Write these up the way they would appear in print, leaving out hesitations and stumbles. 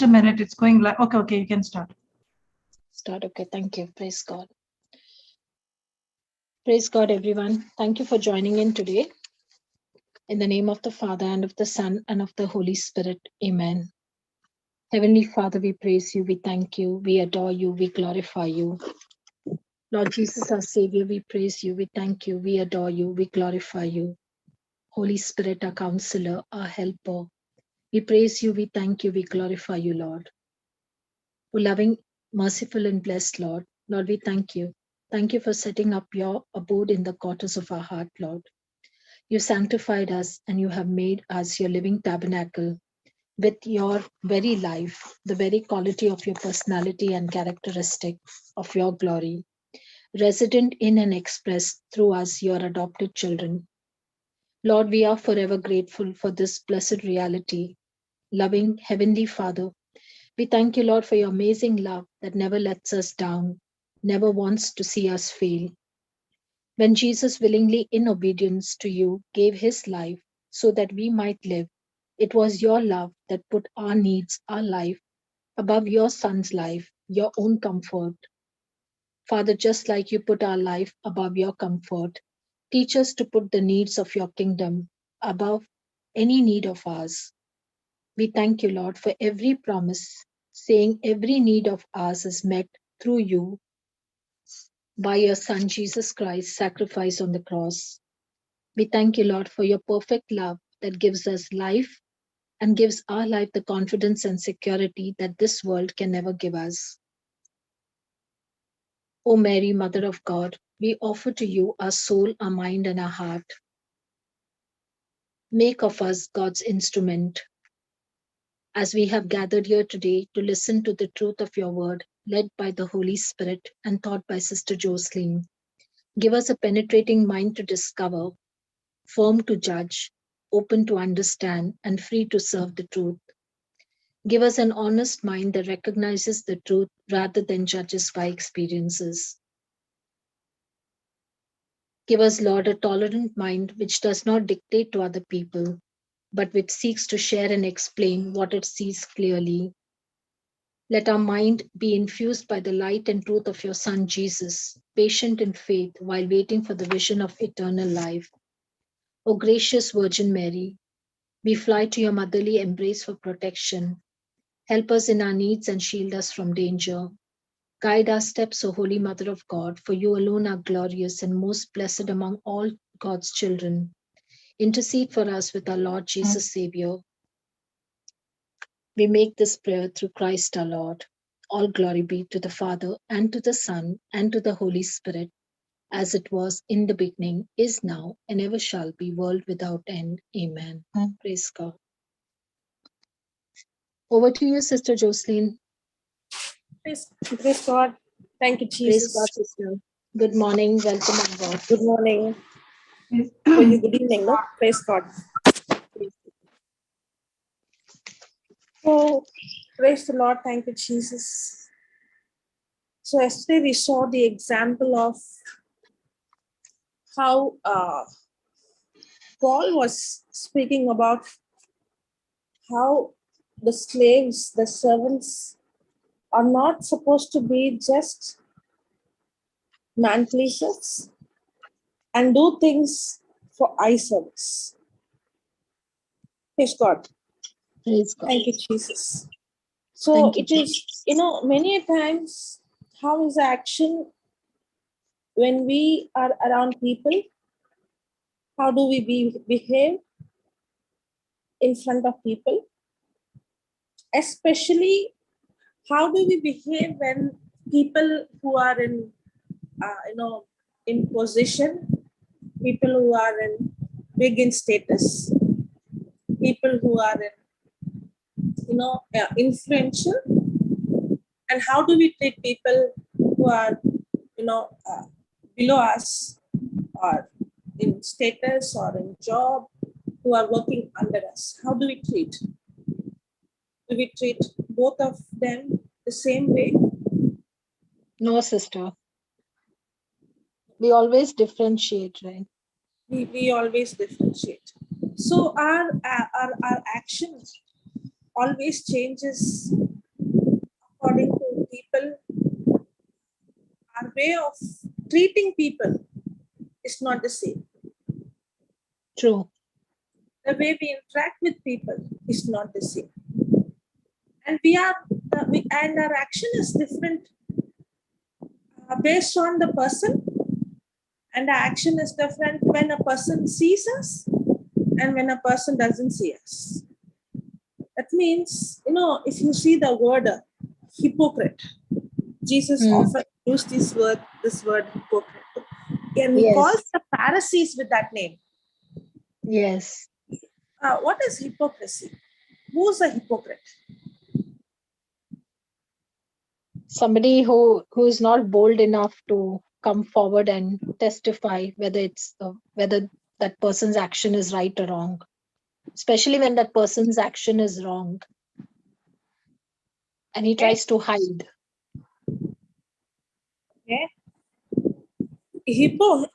just a minute. It's going like, okay, you can start. Okay, thank you. Praise God. Praise God, everyone. Thank you for joining in today. In the name of the Father, and of the Son, and of the Holy Spirit. Amen. Heavenly Father, we praise you, we thank you, we adore you, we glorify you. Lord Jesus, our Savior, we praise you, we thank you, we adore you, we glorify you. Holy Spirit, our counselor, our helper, we praise you, we thank you, we glorify you, Lord. O loving, merciful, and blessed Lord, Lord, we thank you. Thank you for setting up your abode in the quarters of our heart, Lord. You sanctified us and you have made us your living tabernacle with your very life, the very quality of your personality and characteristic of your glory, resident in and expressed through us, your adopted children. Lord, we are forever grateful for this blessed reality. Loving Heavenly Father, we thank you, Lord, for your amazing love that never lets us down, never wants to see us fail. When Jesus willingly, in obedience to you, gave his life so that we might live, it was your love that put our needs, our life, above your Son's life, your own comfort. Father, just like you put our life above your comfort, teach us to put the needs of your kingdom above any need of ours. We thank you, Lord, for every promise, saying every need of ours is met through you by your Son, Jesus Christ, sacrifice on the cross. We thank you, Lord, for your perfect love that gives us life and gives our life the confidence and security that this world can never give us. O Mary, Mother of God, we offer to you our soul, our mind, and our heart. Make of us God's instrument. As we have gathered here today to listen to the truth of your word, led by the Holy Spirit and taught by Sister JCILM, give us a penetrating mind to discover, firm to judge, open to understand, and free to serve the truth. Give us an honest mind that recognizes the truth rather than judges by experiences. Give us, Lord, a tolerant mind which does not dictate to other people, but which seeks to share and explain what it sees clearly. Let our mind be infused by the light and truth of your Son, Jesus, patient in faith while waiting for the vision of eternal life. O gracious Virgin Mary, we fly to your motherly embrace for protection. Help us in our needs and shield us from danger. Guide our steps, O Holy Mother of God, for you alone are glorious and most blessed among all God's children. Intercede for us with our Lord Jesus Savior. We make this prayer through Christ our Lord. All glory be to the Father, and to the Son, and to the Holy Spirit, as it was in the beginning, is now, and ever shall be, world without end. Amen. Praise God. Over to you, Sister JCILM. Praise God. Thank you, Jesus. Praise God, sister. Good morning. Welcome on board. Good morning. Good evening. No? Praise God. So, praise the Lord. Thank you, Jesus. So, yesterday we saw the example of how Paul was speaking about how the slaves, the servants, are not supposed to be just man pleasers and do things for eye service. Praise God. Praise God. Thank you, Jesus. So it is, many times, how is the action when we are around people? How do we behave in front of people? Especially, how do we behave when people who are in, in position, people who are big in status, people who are in, influential, and how do we treat people who are, below us, or in status or in job, who are working under us? How do we treat? Do we treat both of them the same way? No, sister. We always differentiate, right? We always differentiate. So our action always changes people, our way of treating people is not the same. True. The way we interact with people is not the same. And and our action is different based on the person, and our action is different when a person sees us and when a person doesn't see us. That means, if you see the word hypocrite, Jesus often used this word hypocrite. And he calls the Pharisees with that name. Yes. What is hypocrisy? Who's a hypocrite? Somebody who is not bold enough to come forward and testify whether that person's action is right or wrong, especially when that person's action is wrong and he tries to hide. Okay. Who's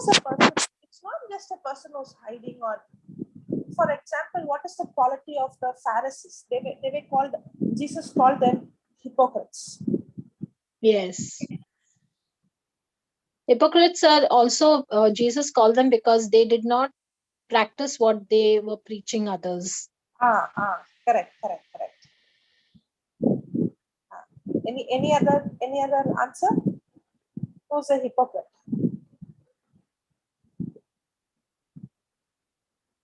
a person? It's not just a person who's hiding, or, for example, what is the quality of the Pharisees? They were called, Jesus called them hypocrites. Yes. Hypocrites are also, Jesus called them because they did not practice what they were preaching others. Correct. Any other answer? Who's a hypocrite?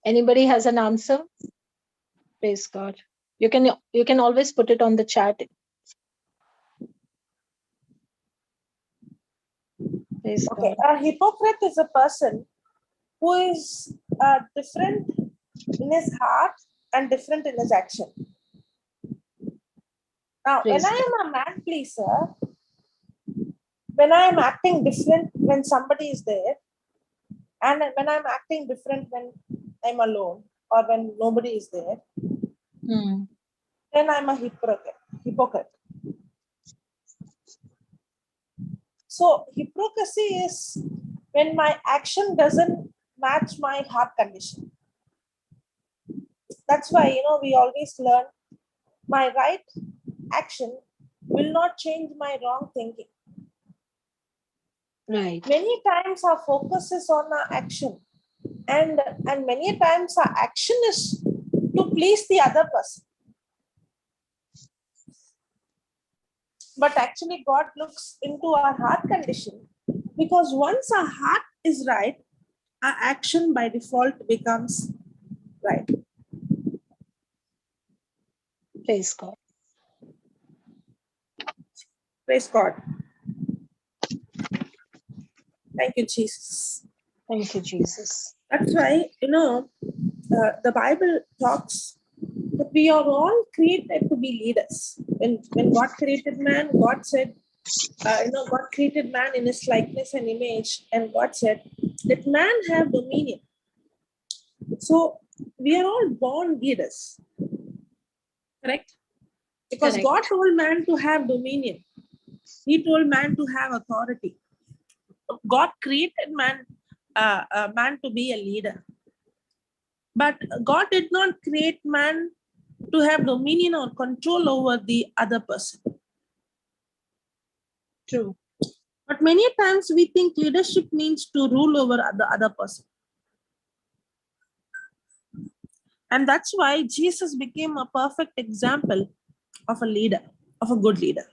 Anybody has an answer? Praise God. You can always put it on the chat. Praise Okay, God. a hypocrite is a person who is different in his heart and different in his action. Now, when I am a man pleaser, when I am acting different when somebody is there, and when I'm acting different when I'm alone or when nobody is there, then I'm a hypocrite. So hypocrisy is when my action doesn't match my heart condition. That's why, we always learn my right action will not change my wrong thinking. Right. Many times our focus is on our action, and many times our action is to please the other person. But actually, God looks into our heart condition, because once our heart is right, our action by default becomes right. Praise God. Praise God. Thank you, Jesus. Thank you, Jesus. That's why, the Bible talks that we are all created to be leaders. When God created man, God said, God created man in his likeness and image, and God said that man have dominion. So we are all born leaders, correct? Because Correct. God told man to have dominion. He told man to have authority. God created man to be a leader. But God did not create man to have dominion or control over the other person. True. But many times we think leadership means to rule over the other person. And that's why Jesus became a perfect example of a leader, of a good leader.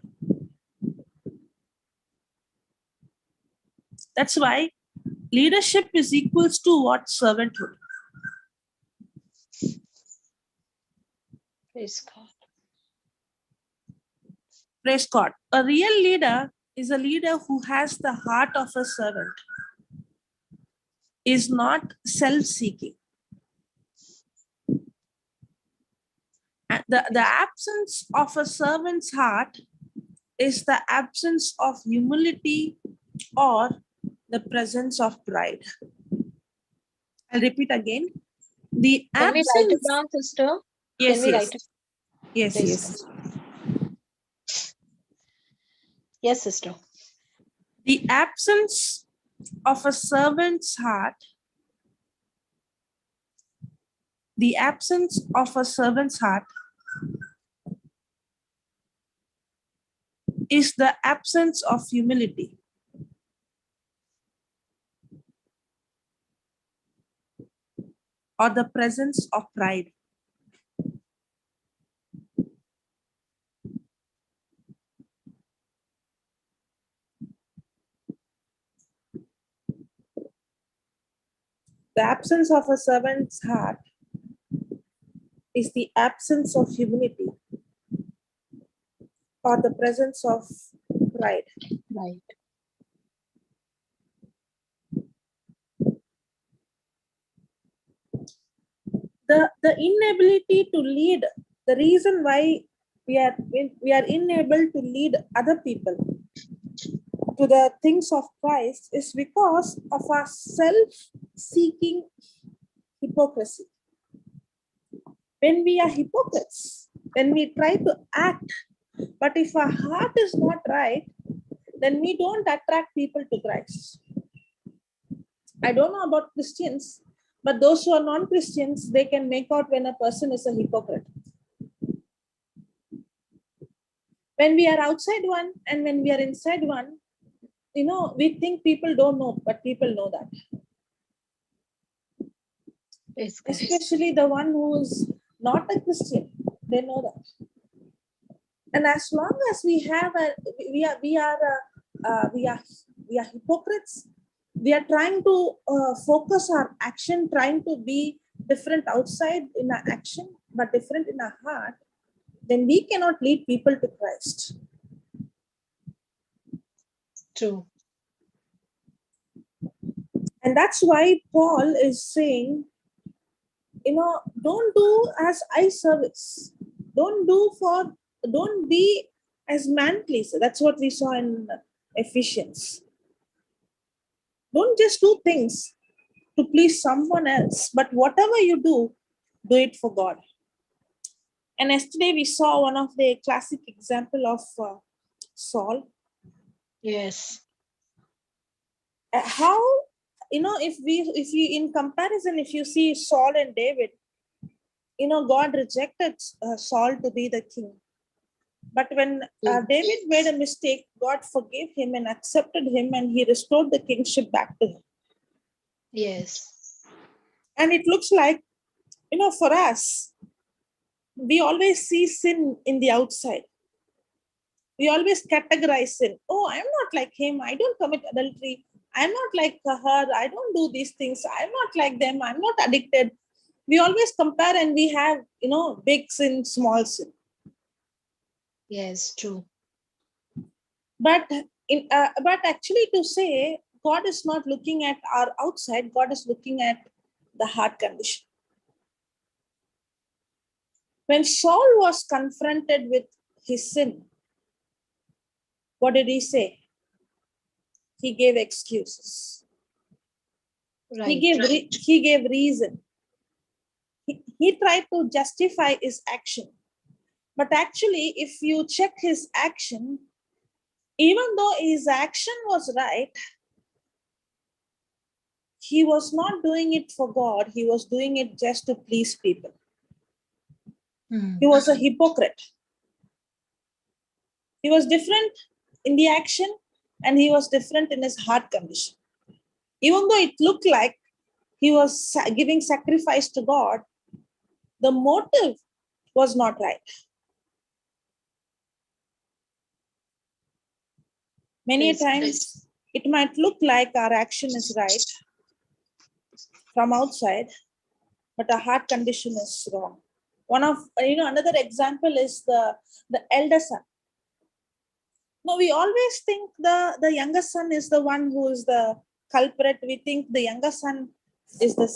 That's why leadership is equals to what? Servanthood. Praise God. Praise God. A real leader is a leader who has the heart of a servant, is not self-seeking. The absence of a servant's heart is the absence of humility or the presence of pride. I'll repeat again. The Can we write it absence. down, sister? Yes, Can we yes. write it? Yes, Praise yes. God. Yes, sister. The absence of a servant's heart, the absence of a servant's heart is the absence of humility. Or the presence of pride. The absence of a servant's heart is the absence of humility or the presence of pride. Right. The inability to lead, the reason why we are unable to lead other people to the things of Christ is because of our self-seeking hypocrisy. When we are hypocrites, when we try to act, but if our heart is not right, then we don't attract people to Christ. I don't know about Christians, but those who are non-Christians, they can make out when a person is a hypocrite. When we are outside one and when we are inside one, we think people don't know, but people know that. Especially the one who is not a Christian, they know that. And as long as we are hypocrites, we are trying to focus our action, trying to be different outside in our action, but different in our heart, then we cannot lead people to Christ. True. And that's why Paul is saying, don't do as eye service. Don't be as man pleaser. That's what we saw in Ephesians. Don't just do things to please someone else, but whatever you do it for God. And yesterday we saw one of the classic example of Saul. Yes. How, if you in comparison, if you see Saul and David, God rejected Saul to be the king. But when David made a mistake, God forgave him and accepted him, and he restored the kingship back to him. Yes. And it looks like, for us, we always see sin in the outside. We always categorize sin. Oh, I'm not like him. I don't commit adultery. I'm not like her. I don't do these things. I'm not like them. I'm not addicted. We always compare and we have, big sin, small sin. Yes, true. But actually to say, God is not looking at our outside. God is looking at the heart condition. When Saul was confronted with his sin, what did he say? He gave excuses. Right. He gave reason. He tried to justify his action. But actually, if you check his action, even though his action was right, he was not doing it for God. He was doing it just to please people. He was a hypocrite. He was different in the action and he was different in his heart condition. Even though it looked like he was giving sacrifice to God, the motive was not right. Many times it might look like our action is right from outside, but our heart condition is wrong. One of another example is the elder son. No, we always think the younger son is the one who is the culprit. We think the younger son is the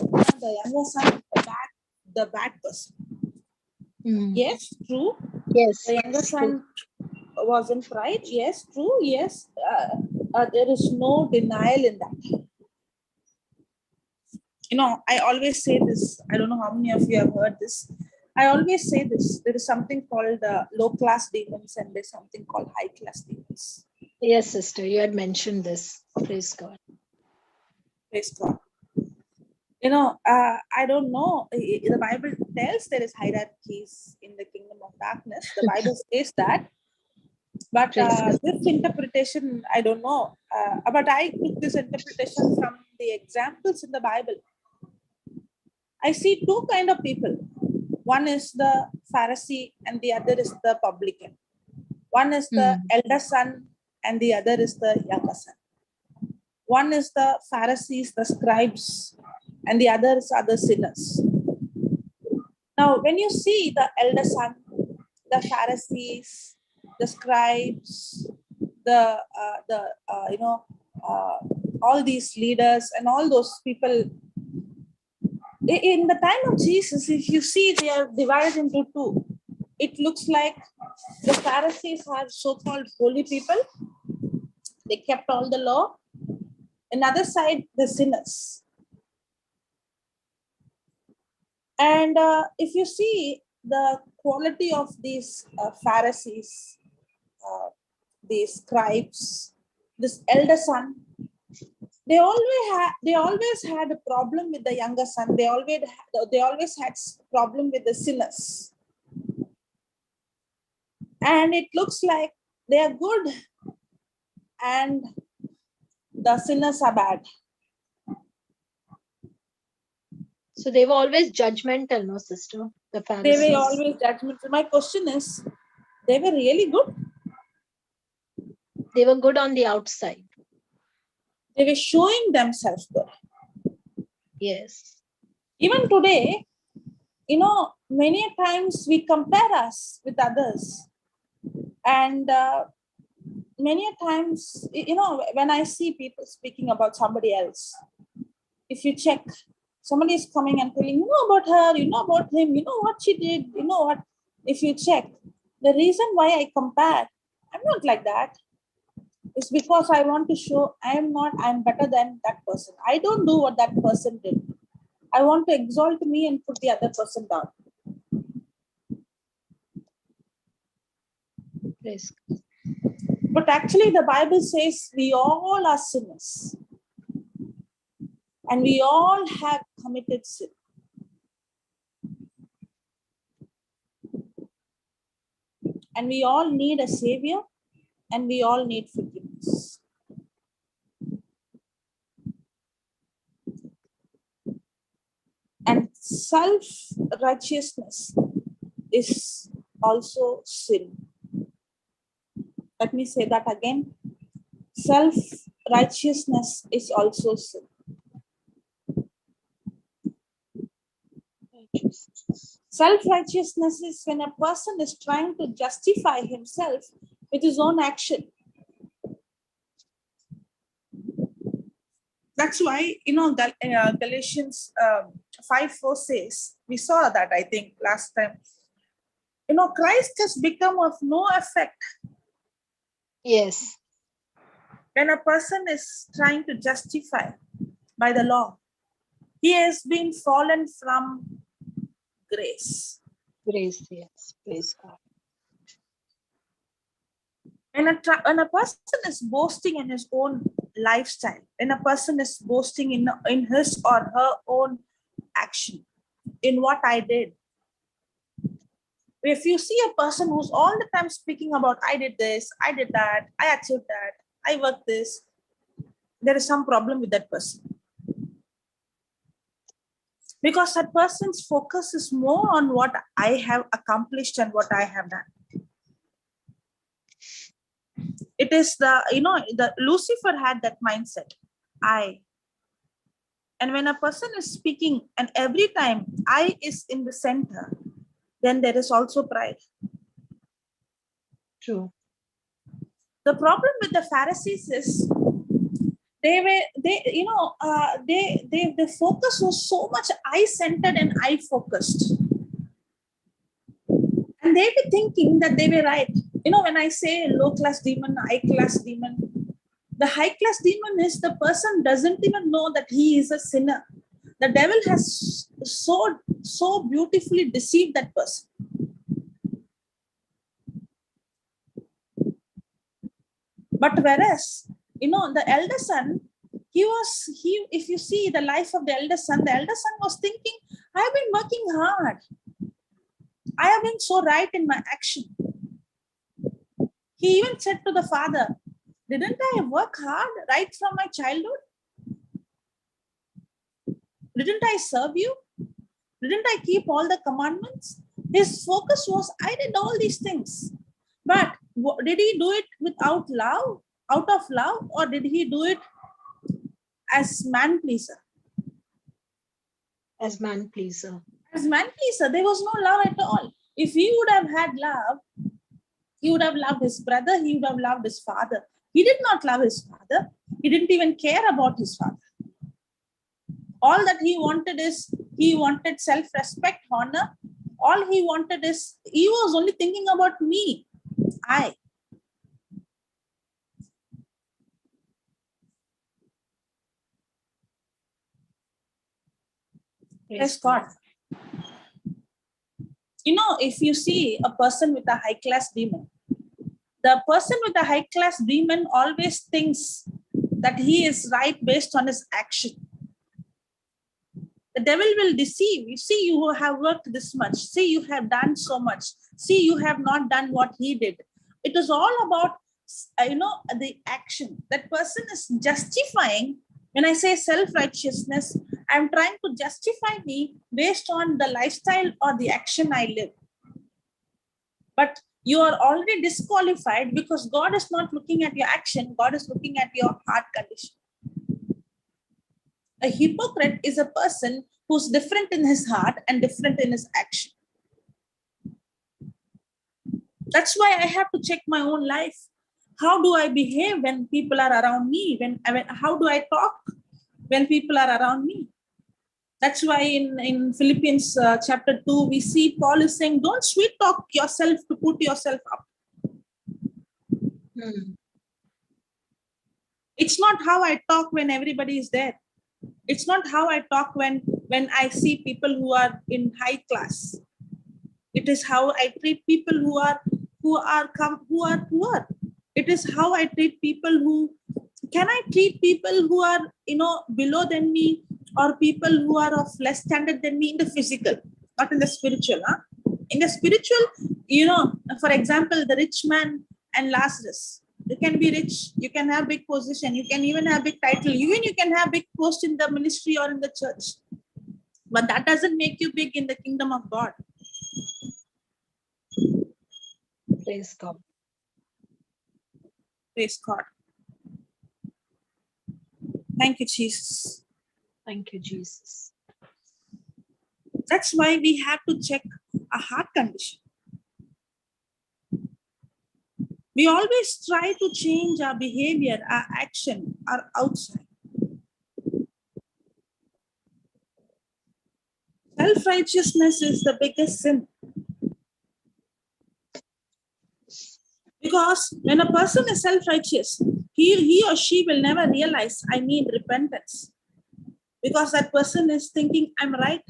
younger son, the bad person. Yes, true. Yes. The younger son was in pride. Yes, true. Yes, there is no denial in that. I always say this. I don't know how many of you have heard this. I always say this. There is something called low-class demons and there's something called high-class demons. Yes, sister, you had mentioned this. Praise God. Praise God. I don't know. The Bible tells there is hierarchies in the kingdom of darkness. The Bible says that. But Praise God. this interpretation, I don't know. But I took this interpretation from the examples in the Bible. I see two kind of people. One is the Pharisee and the other is the publican. One is the elder son and the other is the younger son. One is the Pharisees, the scribes, and the others are the sinners. Now, when you see the elder son, the Pharisees, the scribes, all these leaders and all those people, in the time of Jesus, if you see, they are divided into two. It looks like the Pharisees are so-called holy people. They kept all the law. Another side, the sinners. And if you see the quality of these Pharisees, these scribes, this elder son, they always had a problem with the younger son. They always had problem with the sinners. And it looks like they are good and the sinners are bad. So they were always judgmental, no, sister? The They Pharisees. were always judgmental. My question is, they were really good? They were good on the outside. They were showing themselves good. Yes. Even today, many times we compare us with others. And many times, when I see people speaking about somebody else, if you check, somebody is coming and telling, you know about her, you know about him, you know what she did, you know what. If you check, the reason why I compare, I'm not like that. It's because I want to show I'm better than that person. I don't do what that person did. I want to exalt me and put the other person down. Praise. But actually, the Bible says we all are sinners. And we all have committed sin. And we all need a savior. And we all need forgiveness. And self-righteousness is also sin. Let me say that again. Self-righteousness is also sin. Self-righteousness is when a person is trying to justify himself with his own action. That's why, Galatians 5:4 says, we saw that, I think, last time. Christ has become of no effect. Yes. When a person is trying to justify by the law, he has been fallen from grace. Grace, yes. Praise God. When a person is boasting in his own lifestyle, when a person is boasting in his or her own action, in what I did. If you see a person who's all the time speaking about, I did this, I did that, I achieved that, I worked this, there is some problem with that person. Because that person's focus is more on what I have accomplished and what I have done. It is the Lucifer had that mindset. And when a person is speaking and every time I is in the center, then there is also pride. True. The problem with the Pharisees is their focus was so much I-centered and I-focused. And they were thinking that they were right. When I say low-class demon, high-class demon, the high-class demon is the person doesn't even know that he is a sinner. The devil has so beautifully deceived that person. But whereas, the elder son, if you see the life of the elder son was thinking, I have been working hard. I have been so right in my action. He even said to the father, didn't I work hard right from my childhood? Didn't I serve you? Didn't I keep all the commandments? His focus was, I did all these things. But did he do it without love, out of love, or did he do it as man pleaser? As man pleaser. As man pleaser, there was no love at all. If he would have had love, he would have loved his brother, he would have loved his father. He did not love his father. He didn't even care about his father. All that he wanted self-respect, honor. All he wanted is, he was only thinking about me. Praise God. You know, if you see a person with a high-class demon, the person with a high-class demon always thinks that he is right based on his action. The devil will deceive. You see, you have worked this much. See, you have done so much. See, you have not done what he did. It is all about, the action. That person is justifying. When I say self-righteousness, I'm trying to justify me based on the lifestyle or the action I live. But you are already disqualified because God is not looking at your action. God is looking at your heart condition. A hypocrite is a person who's different in his heart and different in his action. That's why I have to check my own life. How do I behave when people are around me? How do I talk when people are around me? That's why in Philippians chapter 2, we see Paul is saying, don't sweet talk yourself to put yourself up. It's not how I talk when everybody is there. It's not how I talk when I see people who are in high class. It is how I treat people who are poor. It is how I treat people can I treat people who are below than me, or people who are of less standard than me in the physical, not in the spiritual. In the spiritual, for example, the rich man and Lazarus. You can be rich, you can have big position, you can even have big title, even you can have big post in the ministry or in the church. But that doesn't make you big in the kingdom of God. Praise God. Praise God. Thank you, Jesus. Thank you, Jesus. That's why we have to check a heart condition. We always try to change our behavior, our action, our outside. Self-righteousness is the biggest sin. Because when a person is self-righteous, he or she will never realize I need repentance. Because that person is thinking, I'm right.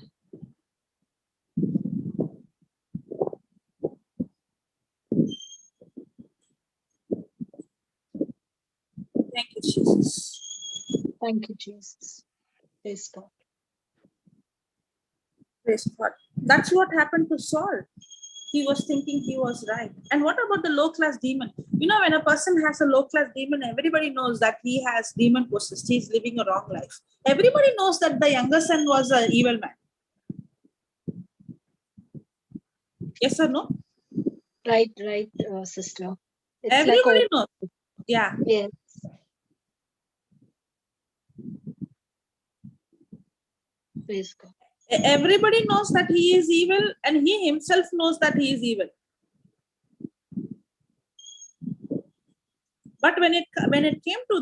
Thank you, Jesus. Thank you, Jesus. Praise God. Praise God. That's what happened to Saul. He was thinking he was right. And what about the low-class demon? When a person has a low-class demon, everybody knows that he has demon possessed. He's living a wrong life. Everybody knows that the younger son was an evil man. Yes or no? Right, sister. It's Everybody knows. Yeah. Yes. Praise God. Everybody knows that he is evil, and he himself knows that he is evil. But when it came to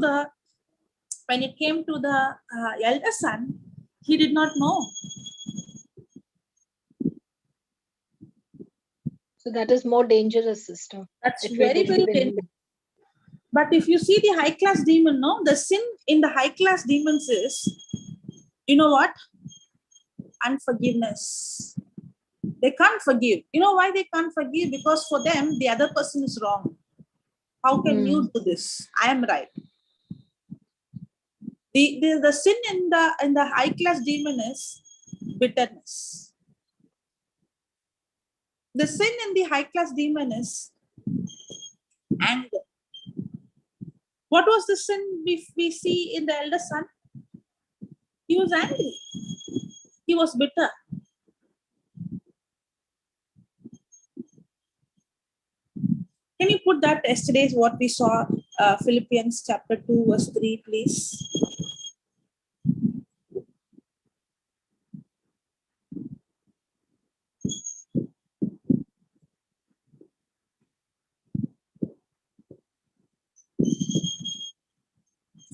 the elder son, he did not know. So that is more dangerous, sister. That's very, very dangerous. But if you see the high-class demon, the sin in the high-class demons is, you know what? Unforgiveness. They can't forgive. You know why they can't forgive? Because for them, the other person is wrong. How can you do this? I am right. The sin in the high-class demon is bitterness. The sin in the high-class demon is anger. What was the sin we see in the elder son? He was angry. He was bitter. Can you put that yesterday's what we saw, Philippians chapter 2, verse 3, please?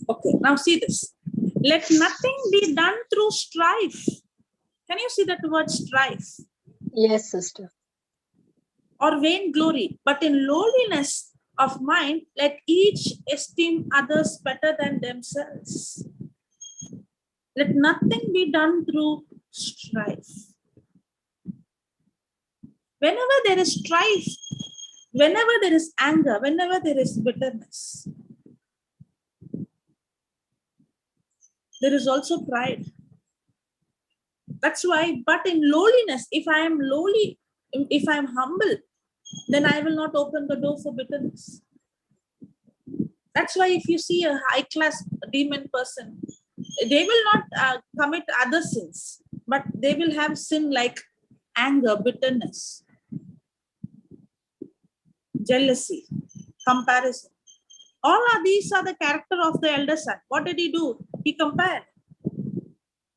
Okay, now see this. Let nothing be done through strife. Can you see that word strife? Yes, sister. Or vainglory, but in lowliness of mind, let each esteem others better than themselves. Let nothing be done through strife. Whenever there is strife, whenever there is anger, whenever there is bitterness, there is also pride. That's why, but in lowliness, if I am lowly, if I am humble, then I will not open the door for bitterness. That's why if you see a high-class demon person, they will not commit other sins, but they will have sin like anger, bitterness, jealousy, comparison. All of these are the character of the elder son. What did he do? He compared.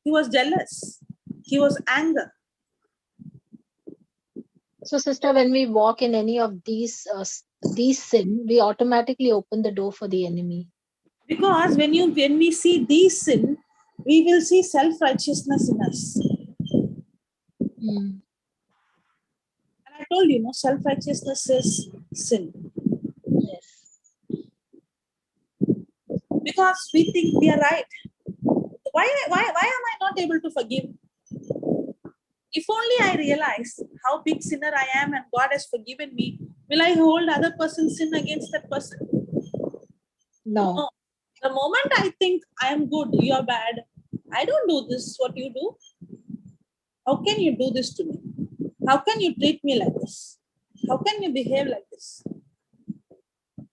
He was jealous. He was anger. So, sister, when we walk in any of these sin, we automatically open the door for the enemy. Because when we see these sin, we will see self-righteousness in us. Mm. And I told you, self-righteousness is sin. Yes. Because we think we are right. Why am I not able to forgive? If only I realize how big sinner I am and God has forgiven me, will I hold other person's sin against that person? No. No. The moment I think I am good, you are bad, I don't do this, what you do. How can you do this to me? How can you treat me like this? How can you behave like this?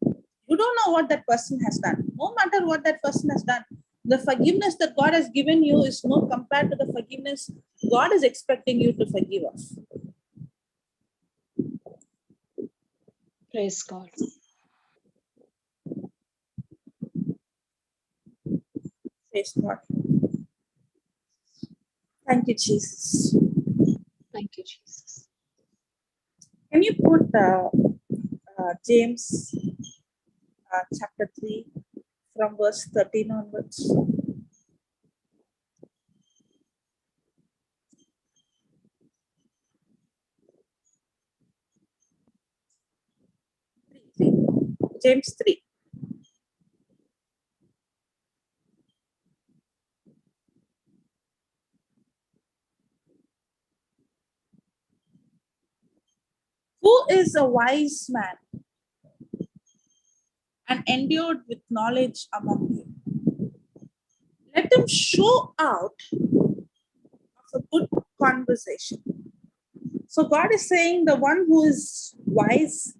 You don't know what that person has done. No matter what that person has done, the forgiveness that God has given you is not compared to the forgiveness God is expecting you to forgive us. Praise God. Praise God. Thank you, Jesus. Thank you, Jesus. Can you put James chapter 3 from verse 13 onwards? James 3. Who is a wise man and endued with knowledge among you? Let him show out of a good conversation. So God is saying the one who is wise,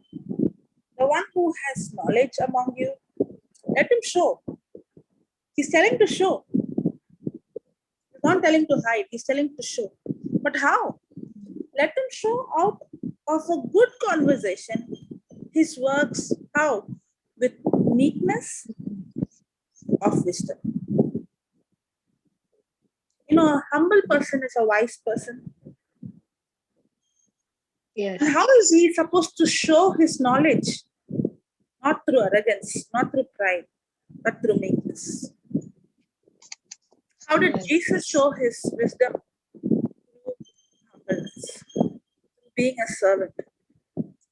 the one who has knowledge among you, let him show. He's telling to show. He's not telling to hide. He's telling to show. But how? Let him show out of a good conversation his works. How? With meekness of wisdom. A humble person is a wise person. Yes. And how is he supposed to show his knowledge? Not through arrogance, not through pride, but through meekness. How did Jesus show his wisdom? Through humbleness, being a servant,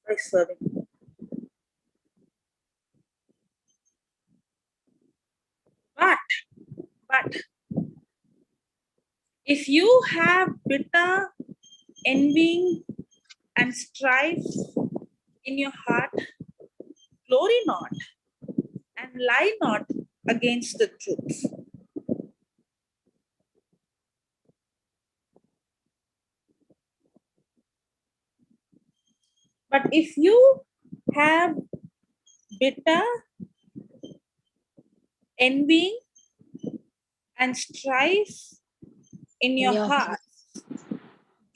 by serving. But if you have bitter envying and strife in your heart, glory not and lie not against the truth. But if you have bitter, envy, and strife in your Yeah. heart,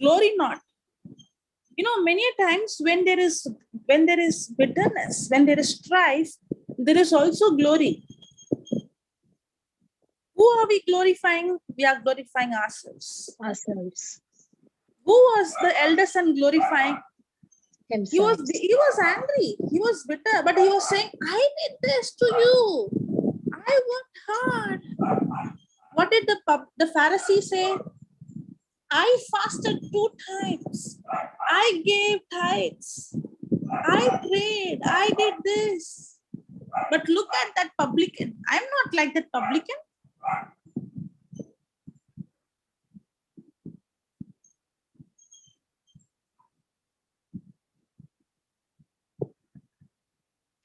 glory not. Many times when there is bitterness, when there is strife, there is also glory. Who are we glorifying? We are glorifying ourselves. Who was the elder son glorifying? He Himself. was angry. He was bitter, but he was saying, I did this to you. I worked hard. What did the Pharisee say? I fasted 2 times. I gave tithes. I prayed. I did this. But look at that publican. I'm not like that publican.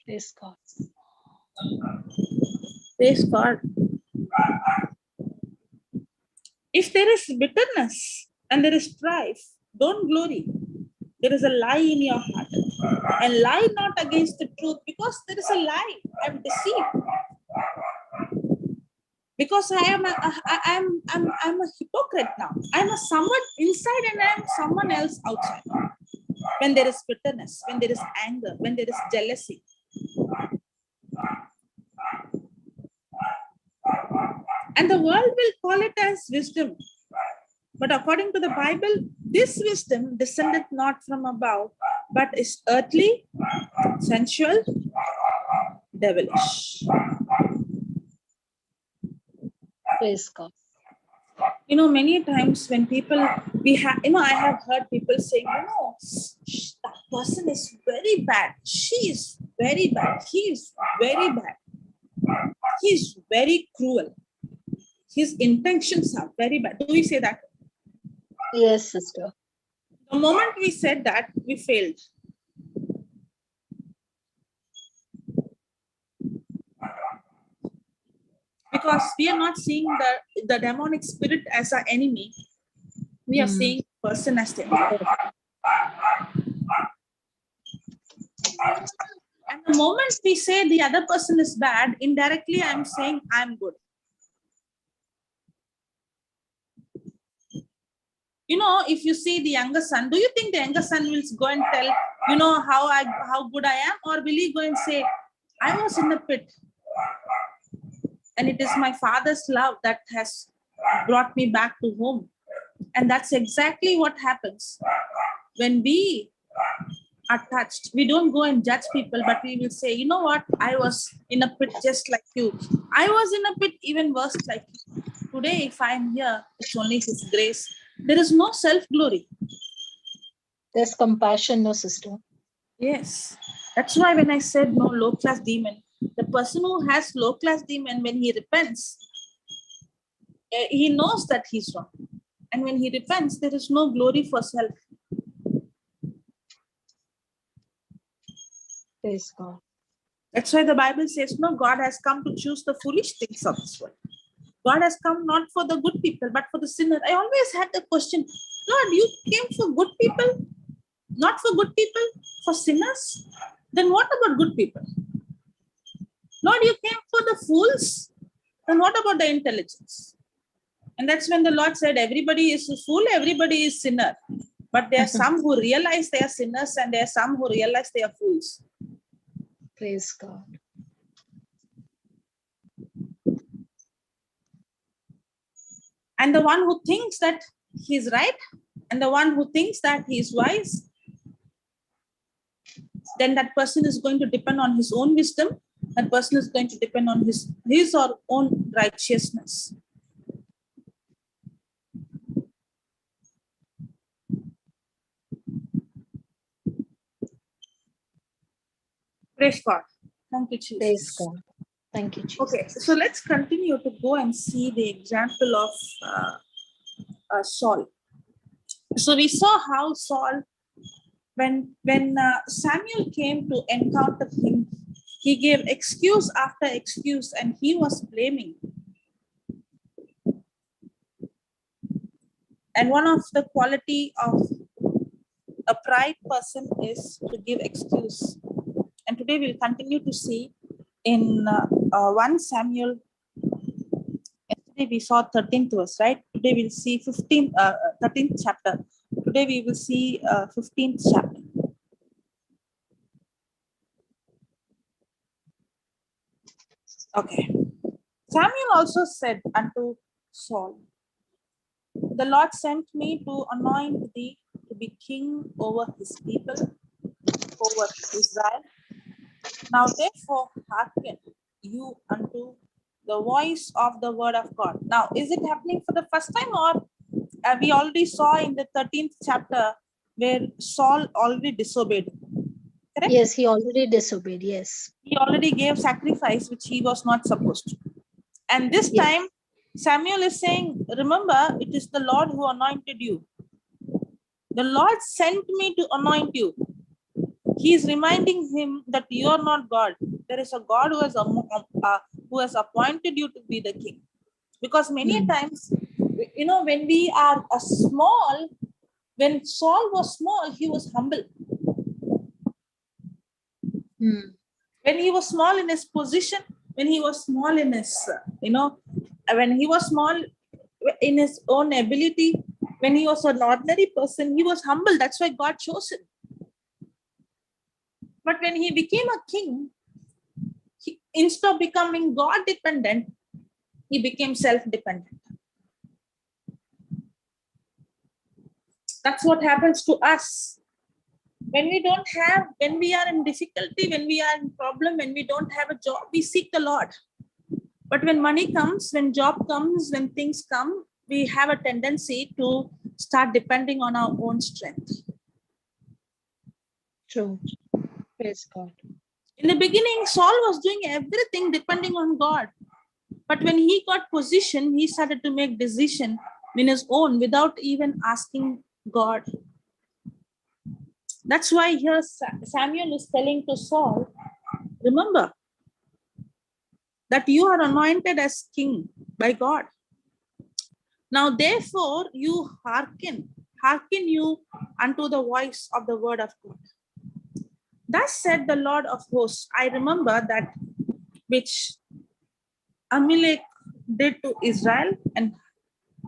Praise God. Praise God. If there is bitterness and there is strife, don't glory. There is a lie in your heart. And lie not against the truth, because there is a lie. I'm deceived. Because I'm a hypocrite now. I'm a someone inside and I'm someone else outside. When there is bitterness, when there is anger, when there is jealousy. And the world will call it as wisdom. But according to the Bible, this wisdom descended not from above, but is earthly, sensual, devilish. Praise God. Many times when people, I have heard people saying, that person is very bad. She is very bad. He is very bad. He is very cruel. His intentions are very bad. Do we say that? Yes, sister. The moment we said that, we failed. Because we are not seeing the demonic spirit as our enemy. We are seeing the person as the enemy. And the moment we say the other person is bad, indirectly I'm saying I'm good. If you see the younger son, do you think the younger son will go and tell, how good I am? Or will he go and say, I was in the pit. And it is my father's love that has brought me back to home. And that's exactly what happens. When we are touched, we don't go and judge people, but we will say, you know what? I was in a pit just like you. I was in a pit even worse like you. Today, if I'm here, it's only His grace. There is no self-glory. There's compassion, no, sister. Yes. That's why when I said no low-class demon, the person who has low-class demon, when he repents, he knows that he's wrong. And when he repents, there is no glory for self. Praise God. That's why the Bible says, no, God has come to choose the foolish things of this world. God has come not for the good people, but for the sinner. I always had the question, Lord, you came for good people, not for good people, for sinners? Then what about good people? Lord, you came for the fools? Then what about the intelligence? And that's when the Lord said, everybody is a fool, everybody is sinner. But there are some who realize they are sinners and there are some who realize they are fools. Praise God. And the one who thinks that he's right and the one who thinks that he is wise, then that person is going to depend on his own wisdom. That person is going to depend on his or own righteousness. Praise God. Thank you, Jesus. Praise God. Thank you, Jesus. Okay, so let's continue to go and see the example of Saul. So we saw how Saul, when Samuel came to encounter him, he gave excuse after excuse and he was blaming. And one of the quality of a pride person is to give excuse. And today we'll continue to see in 1 Samuel. Yesterday we saw 13th verse, right? Today we'll see 13th chapter. Today we will see 15th chapter. Okay. Samuel also said unto Saul, the Lord sent me to anoint thee to be king over his people, over Israel. Now therefore hearken you unto the voice of the word of God. Now, is it happening for the first time, or we already saw in the 13th chapter where Saul already disobeyed? Correct? Yes, he already disobeyed. Yes. He already gave sacrifice which he was not supposed to. And this Yes. time Samuel is saying, remember, it is the Lord who anointed you. The Lord sent me to anoint you. He is reminding him that you are not God. There is a God who has appointed you to be the king. Because many times, when we are small, when Saul was small, he was humble. When he was small in his position, when he was small in his, when he was small in his own ability, when he was an ordinary person, he was humble. That's why God chose him. But when he became a king, instead of becoming God dependent, he became self-dependent. That's what happens to us. When we are in difficulty, when we are in problem, when we don't have a job, we seek the Lord. But when money comes, when job comes, when things come, we have a tendency to start depending on our own strength. True. Praise God. In the beginning, Saul was doing everything depending on God. But when he got position, he started to make decision in his own without even asking God. That's why here Samuel is telling to Saul, remember that you are anointed as king by God. Now, therefore, you hearken you unto the voice of the word of God. Thus said the Lord of hosts, I remember that which Amalek did to Israel, and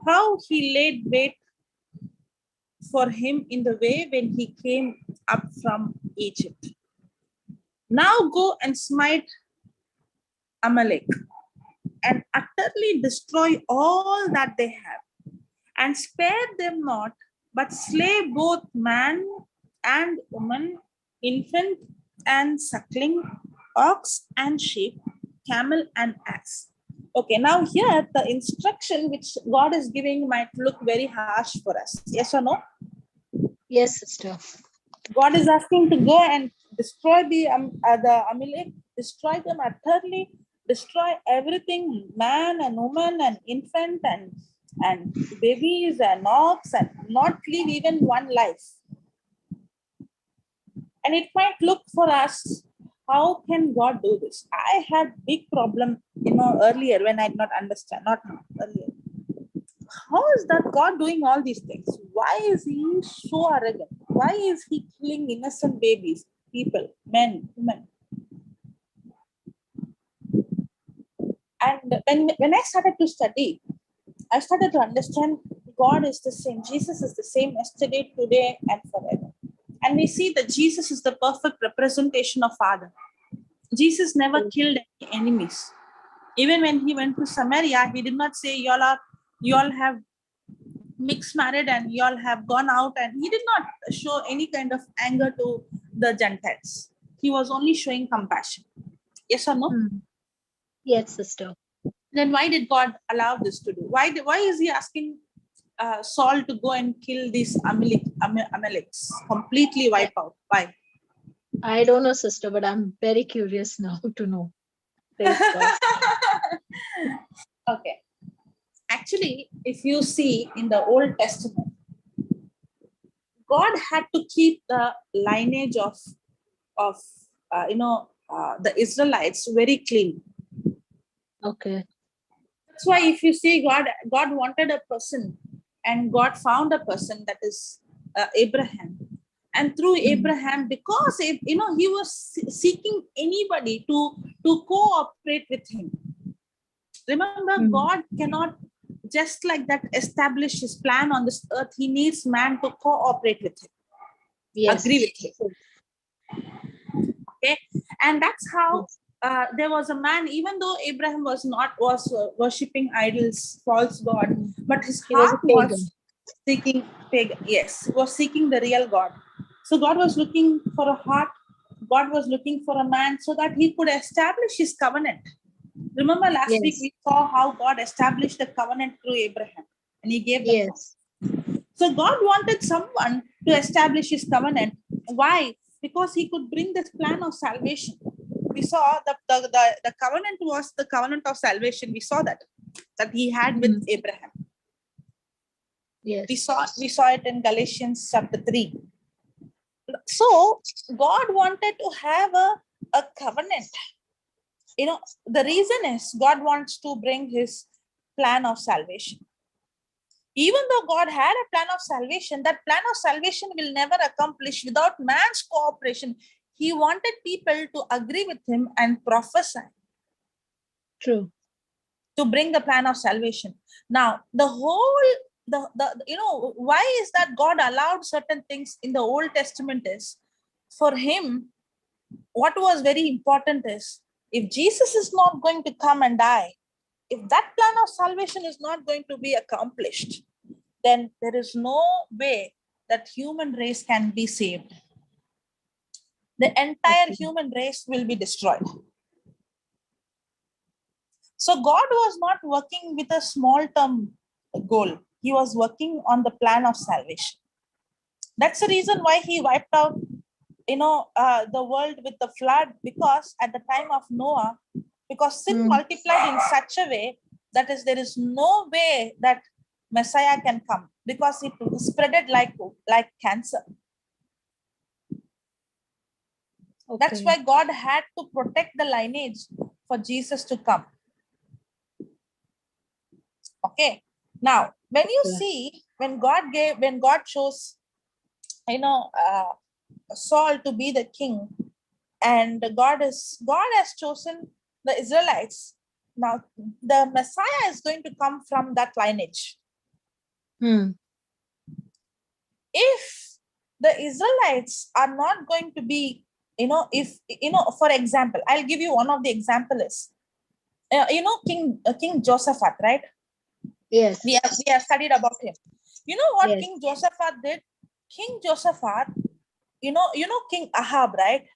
how he laid wait for him in the way when he came up from Egypt. Now go and smite Amalek and utterly destroy all that they have, and spare them not, but slay both man and woman, infant and suckling, ox and sheep, camel and ass. Okay, now here the instruction which God is giving might look very harsh for us. Yes or no? Yes, sister. God is asking to go and destroy the Amalek, destroy them utterly, destroy everything, man and woman and infant and babies and ox, and not leave even one life. And it might look for us, how can God do this? I had big problem, earlier when I did not understand, not now, earlier. How is that God doing all these things? Why is he so arrogant? Why is he killing innocent babies, people, men, women? And when I started to study, I started to understand God is the same. Jesus is the same yesterday, today, and forever. And we see that Jesus is the perfect representation of Father. Jesus never killed any enemies. Even when he went to Samaria, he did not say, you all have mixed married and you all have gone out, and he did not show any kind of anger to the Gentiles. He was only showing compassion. Yes or no? Yes, sister. Then why did God allow this to do? Why is he asking Saul to go and kill these Amaleks, completely wipe out? Why? I don't know, sister, but I'm very curious now to know. Praise God. Okay. Actually, if you see in the Old Testament, God had to keep the lineage of the Israelites very clean. Okay. That's why if you see God wanted a person, and God found a person, that is Abraham. And through Abraham, because he was seeking anybody to cooperate with him. Remember, God cannot just like that establish his plan on this earth. He needs man to cooperate with him, agree with him. Okay, and that's how there was a man, even though Abraham was worshipping idols, false god, but his heart was seeking pagan. Yes, he was seeking the real God. So God was looking for a heart. God was looking for a man so that he could establish his covenant. Remember last week we saw how God established the covenant through Abraham, and he gave the promise. So God wanted someone to establish his covenant. Why? Because he could bring this plan of salvation. We saw the covenant was the covenant of salvation. We saw that he had with Abraham. Yes. We saw it in Galatians chapter 3. So God wanted to have a covenant. The reason is God wants to bring his plan of salvation. Even though God had a plan of salvation, that plan of salvation will never accomplish without man's cooperation. He wanted people to agree with him and prophesy. True. To bring the plan of salvation. Now, why is that God allowed certain things in the Old Testament is, for him, what was very important is, if Jesus is not going to come and die, if that plan of salvation is not going to be accomplished, then there is no way that human race can be saved. The entire human race will be destroyed. So God was not working with a small term goal. He was working on the plan of salvation. That's the reason why he wiped out, the world with the flood, because at the time of Noah, because sin multiplied in such a way that there is no way that Messiah can come, because it spreaded like cancer. That's why God had to protect the lineage for Jesus to come. Okay. Now, when you see, when God chose, Saul to be the king, and God has chosen the Israelites. Now, the Messiah is going to come from that lineage. If the Israelites are not going to be, for example, I'll give you one of the examples. King Josaphat, right? Yes. We have studied about him. You know what King Josaphat did? King Josaphat, King Ahab, right?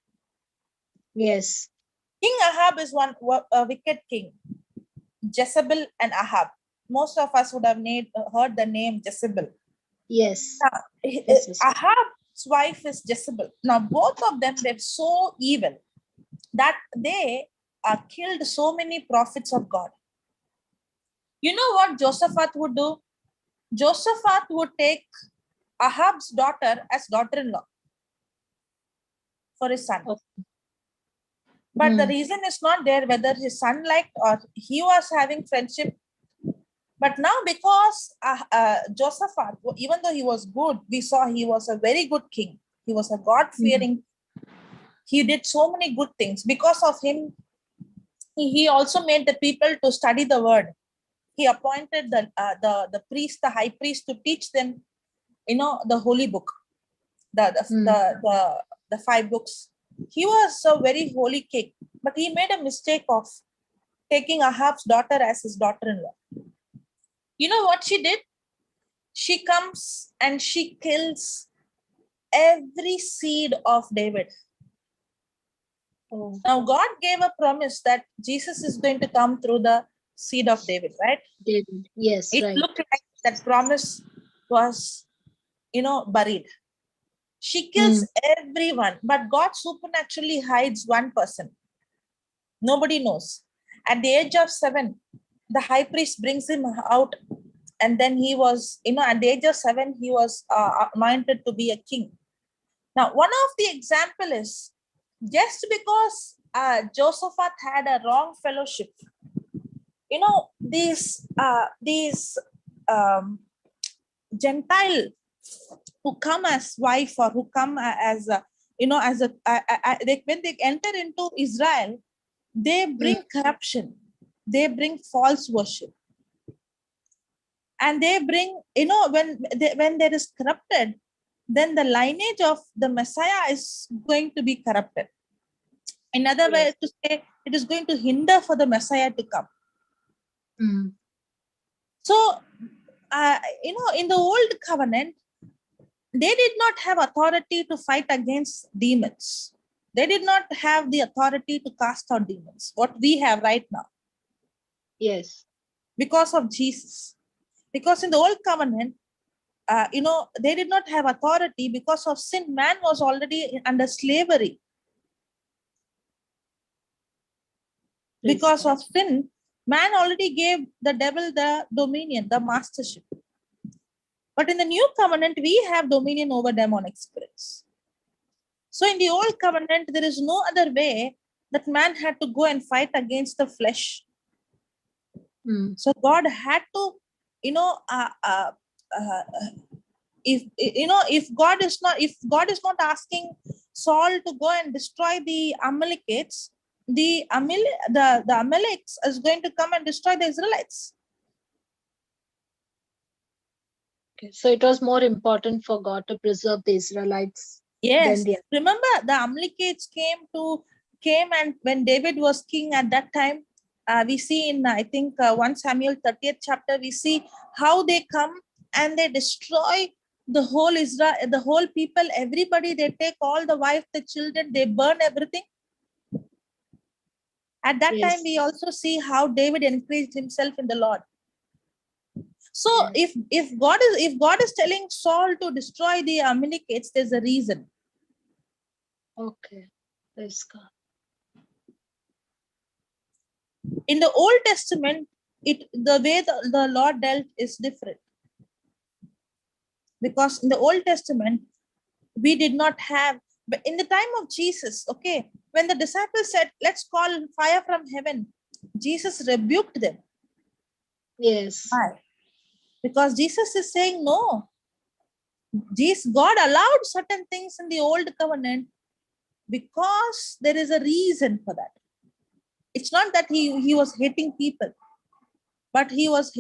Yes. King Ahab is a wicked king. Jezebel and Ahab. Most of us would have heard the name Jezebel. Yes. Ahab's wife is Jezebel. Now, both of them, they're so evil that they killed so many prophets of God. You know what Josaphat would do? Josaphat would take Ahab's daughter as daughter-in-law for his son. But the reason is not there whether his son liked or he was having friendship. But now, because Josaphat, even though he was good, we saw he was a very good king. He was a God-fearing. He did so many good things. Because of him, he also made the people to study the word. He appointed the priest, the high priest, to teach them, the holy book, the 5 books. He was a very holy king, but he made a mistake of taking Ahab's daughter as his daughter-in-law. You know what she did? She comes and she kills every seed of David. Now, God gave a promise that Jesus is going to come through the seed of David, right? David. Yes, it looked like that promise was, buried. She kills everyone, but God supernaturally hides one person. Nobody knows. At the age of 7, the high priest brings him out, and then he was, at the age of 7, he was anointed to be a king. Now, one of the example is, just because Josaphat had a wrong fellowship, these Gentile who come as wife or who come as a, when they enter into Israel, they bring corruption, they bring false worship, and they bring, when there is corrupted, then the lineage of the Messiah is going to be corrupted. In other words, to say, it is going to hinder for the Messiah to come. So, in the old covenant, they did not have authority to fight against demons. They did not have the authority to cast out demons, what we have right now. Yes. Because of Jesus. Because in the old covenant, they did not have authority because of sin. Man was already under slavery. Because of sin, man already gave the devil the dominion, the mastership. But in the new covenant, we have dominion over demonic spirits. So in the old covenant, there is no other way that man had to go and fight against the flesh. So God had to, if God is not asking Saul to go and destroy the Amalekites, the Amaleks is going to come and destroy the Israelites. Okay. So it was more important for God to preserve the Israelites. Yes. Than the... Remember, the Amalekites came and when David was king at that time, we see in, I think, 1 Samuel 30th chapter, we see how they come and they destroy the whole Israel, the whole people, everybody. They take all the wife, the children, they burn everything. At that time, we also see how David encouraged himself in the Lord. So if God is telling Saul to destroy the Amalekites, there's a reason. Okay. Praise God. In the Old Testament, the way the Lord dealt is different. Because in the Old Testament, we did not have, but in the time of Jesus, okay, when the disciples said, let's call fire from heaven, Jesus rebuked them. Yes. Why? Because Jesus is saying, no. God allowed certain things in the Old Covenant because there is a reason for that. It's not that he was hating people, but he was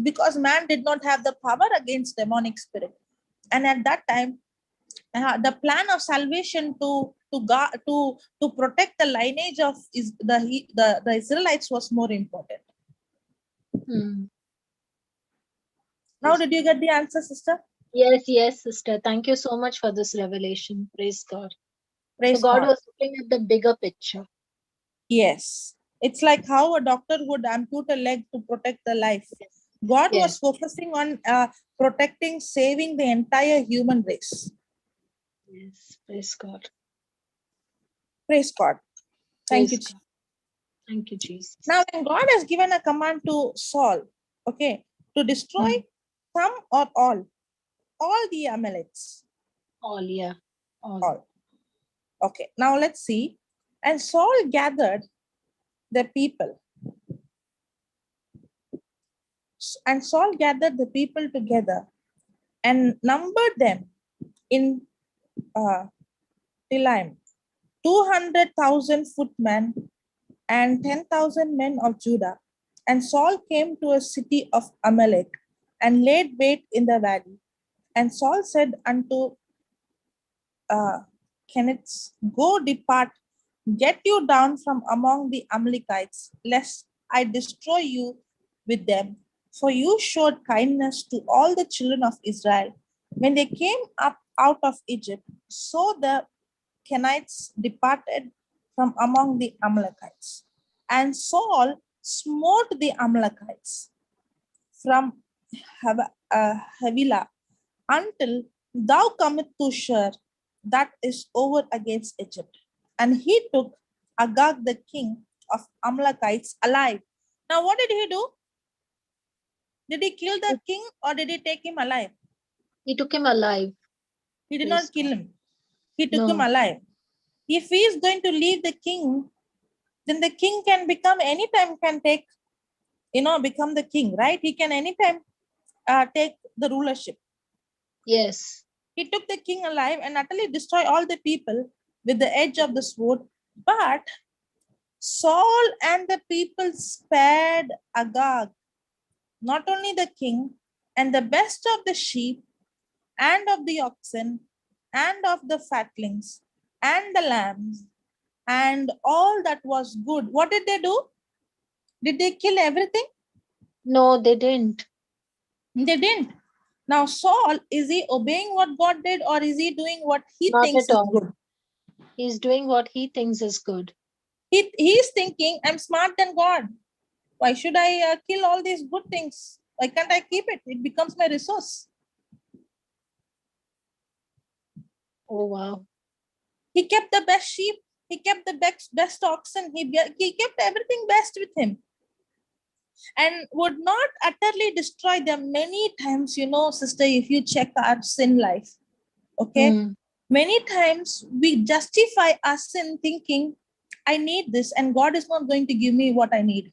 because man did not have the power against demonic spirit. And at that time, the plan of salvation to protect the lineage of the Israelites was more important. Now, did you get the answer, sister? Yes, sister. Thank you so much for this revelation. Praise God. Praise so God God was looking at the bigger picture. Yes. It's like how a doctor would ampute a leg to protect the life. God was focusing on protecting, saving the entire human race. Yes. Praise God. Praise God. Thank you. God. Thank you, Jesus. Now, when God has given a command to Saul, okay, to destroy some or all the Amalekites. All. Okay, now let's see. And Saul gathered the people. And Saul gathered the people together and numbered them in Telaim, 200,000 footmen and 10,000 men of Judah. And Saul came to a city of Amalek and laid wait in the valley. And Saul said unto Kenites, go depart, get you down from among the Amalekites, lest I destroy you with them. For you showed kindness to all the children of Israel when they came up out of Egypt. So the Kenites departed from among the Amalekites. And Saul smote the Amalekites from Havilah until thou comest to Shur, that is over against Egypt. And he took Agag, the king of Amalekites, alive. Now, what did he do? Did he kill the king or did he take him alive? He took him alive. He did not kill him. He took him alive. If he is going to leave the king, then the king can become anytime become the king, right? He can anytime take the rulership. Yes. He took the king alive and utterly destroyed all the people with the edge of the sword. But Saul and the people spared Agag, not only the king, and the best of the sheep, and of the oxen, and of the fatlings, and the lambs, and all that was good. What did they do? Did they kill everything? No, they didn't. They didn't. Now, Saul, is he obeying what God did, or is he doing what he Not thinks at is all. good? He's doing what he thinks is good. He's thinking, I'm smart than God. Why should I kill all these good things? Why can't I keep it? It becomes my resource. Oh, wow. He kept the best sheep. He kept the best oxen. He kept everything best with him, and would not utterly destroy them. Many times, sister, if you check our sin life, okay, Mm. many times we justify our sin thinking, I need this, and God is not going to give me what I need.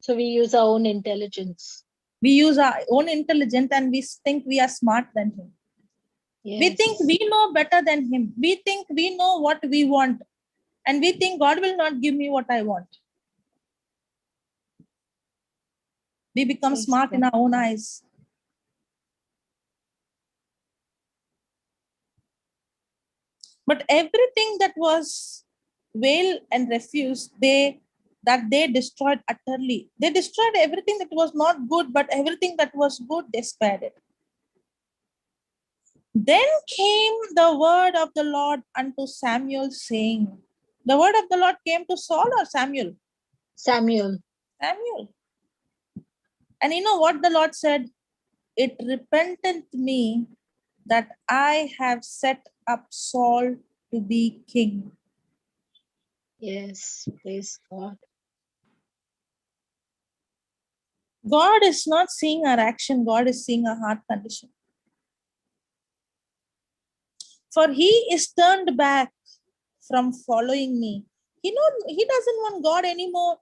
So we use our own intelligence. We use our own intelligence and we think we are smart than him. Yes. We think we know better than him. We think we know what we want, and we think God will not give me what I want. We become Yes, smart in our own eyes. But everything that was veiled and refused, they destroyed utterly. They destroyed everything that was not good, but everything that was good, they spared it. Then came the word of the Lord unto Samuel, saying, the word of the Lord came to Saul or Samuel? Samuel. Samuel. And you know what the Lord said? It repenteth me that I have set up Saul to be king. Yes, praise God. God is not seeing our action, God is seeing our heart condition. For he is turned back from following me. He doesn't want God anymore.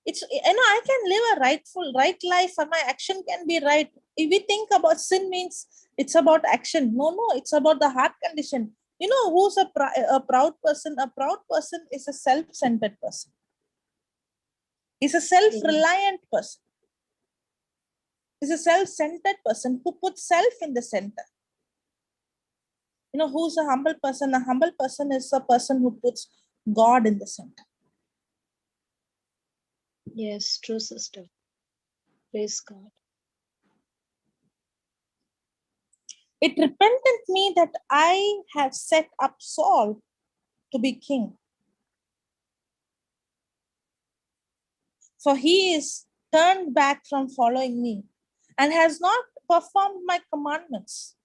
I can live a right life, and my action can be right. If we think about sin means it's about action. No, it's about the heart condition. You know who's a proud person? A proud person is a self-centered person. Is a self-reliant person. Is a self-centered person who puts self in the center. Who's a humble person? A humble person is a person who puts God in the center. Yes, true, sister. Praise God. It repenteth me that I have set up Saul to be king. For he is turned back from following me and has not performed my commandments.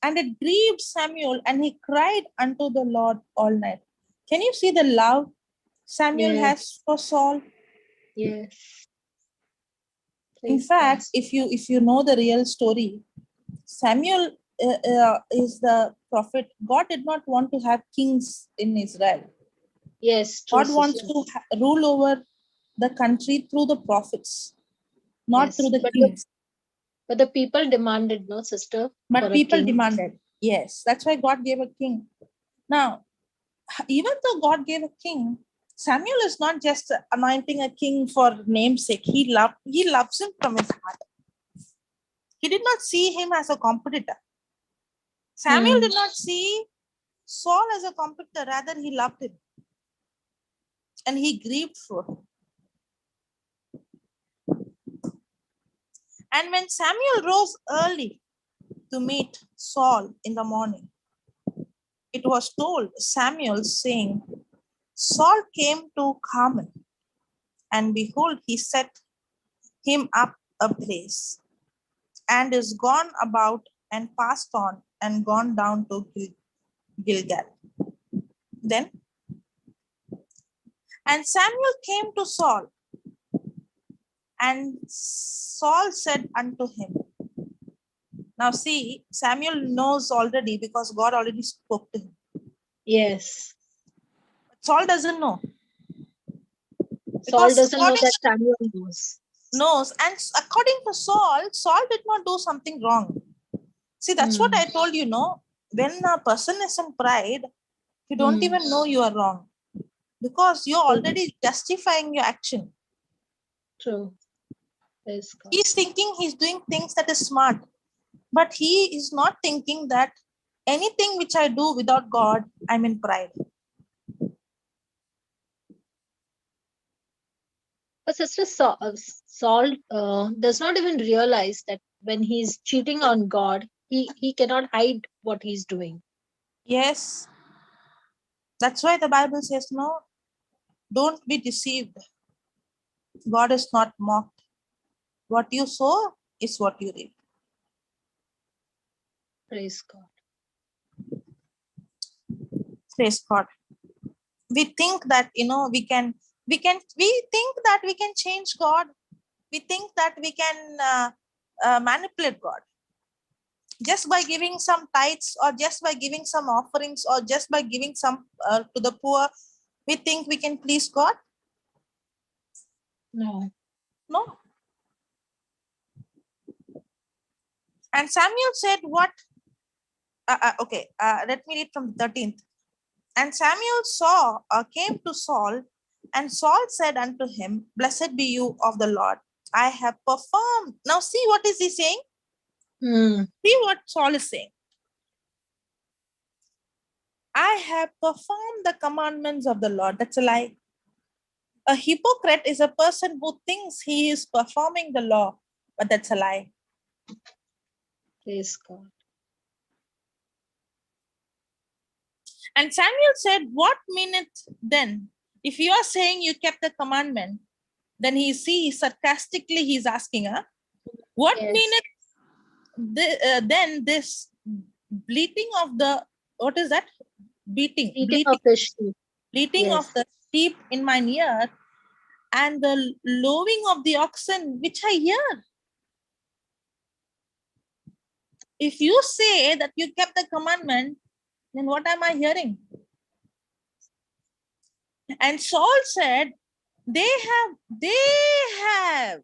And it grieved Samuel, and he cried unto the Lord all night. Can you see the love Samuel has for Saul? Yes. In fact, if you know the real story, Samuel is the prophet. God did not want to have kings in Israel. Yes, true, God wants to rule over the country through the prophets, not through the kings. But the people demanded, no, sister? But people demanded. Yes, that's why God gave a king. Now, even though God gave a king, Samuel is not just anointing a king for namesake. He loves him from his heart. He did not see him as a competitor. Samuel did not see Saul as a competitor. Rather, he loved him. And he grieved for him. And when Samuel rose early to meet Saul in the morning, it was told Samuel, saying, Saul came to Carmel, and behold, he set him up a place, and is gone about and passed on and gone down to Gilgal. Then, and Samuel came to Saul, and Saul said unto him, now see, Samuel knows already because God already spoke to him. Yes. Saul doesn't know. Saul doesn't know that Samuel knows. knows. And according to Saul, Saul did not do something wrong. See, that's what I told you, no? When a person is in pride, you don't even know you are wrong. Because you're already justifying your action. True. Praise God. He's thinking he's doing things that is smart. But he is not thinking that anything which I do without God, I'm in pride. But Sister Saul does not even realize that when he's cheating on God, he cannot hide what he's doing. Yes. That's why the Bible says, no, don't be deceived. God is not mocked. What you sow is what you reap. Praise God. Praise God. We think that, we think that we can change God. We think that we can manipulate God. Just by giving some tithes, or just by giving some offerings, or just by giving some to the poor, we think we can please God. No. No. And Samuel said what? Let me read from the 13th. And Samuel came to Saul, and Saul said unto him, Blessed be you of the Lord. I have performed. Now see what is he saying? See what Saul is saying. I have performed the commandments of the Lord. That's a lie. A hypocrite is a person who thinks he is performing the law, but that's a lie. Praise God. And Samuel said, What meaneth then? If you are saying you kept the commandment, then sarcastically he's asking, what meaneth then this bleating of the, what is that? Bleating of the sheep. Bleating of the sheep in mine ear, and the lowing of the oxen which I hear. If you say that you kept the commandment, then what am I hearing? And Saul said, they have.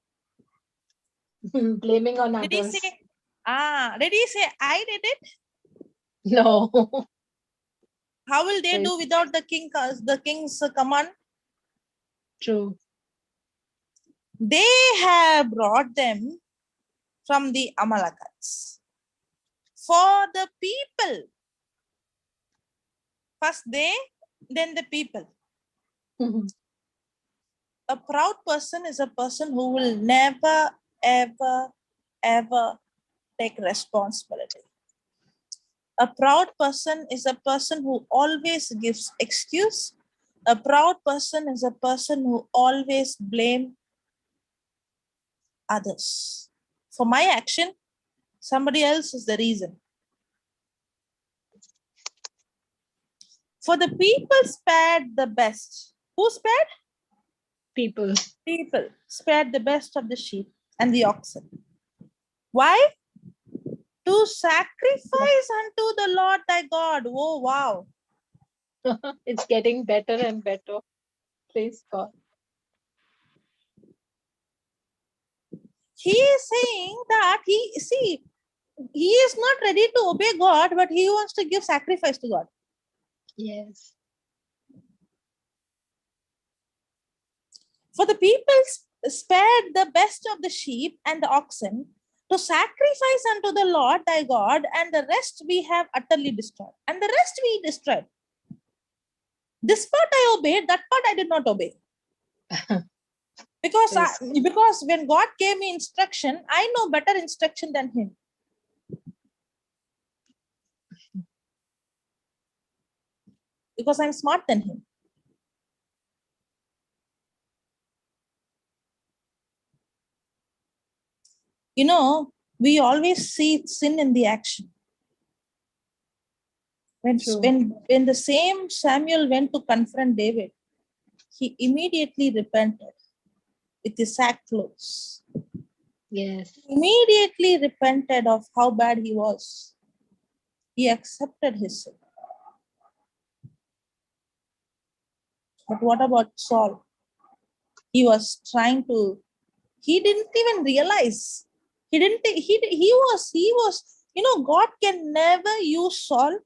Blaming on others. Did he say I did it? No. How will they do without the king's command? True. They have brought them from the Amalekites. For the people. First they, then the people. A proud person is a person who will never, ever, ever take responsibility. A proud person is a person who always gives excuse. A proud person is a person who always blames others. For my action, somebody else is the reason. For the people spared the best. Who spared? People. People spared the best of the sheep and the oxen. Why? To sacrifice unto the Lord thy God. Oh, wow. It's getting better and better. Praise God. He is saying that he is not ready to obey God, but he wants to give sacrifice to God. Yes. For the people spared the best of the sheep and the oxen to sacrifice unto the Lord thy God, and the rest we have utterly destroyed. And the rest we destroyed. This part I obeyed, that part I did not obey. Because when God gave me instruction, I know better instruction than him. Because I'm smart than him. We always see sin in the action. When the same Samuel went to confront David, he immediately repented with his sackcloths. Yes. He immediately repented of how bad he was. He accepted his sin. But what about Saul? He was trying to He didn't even realize. He was, God can never use Saul.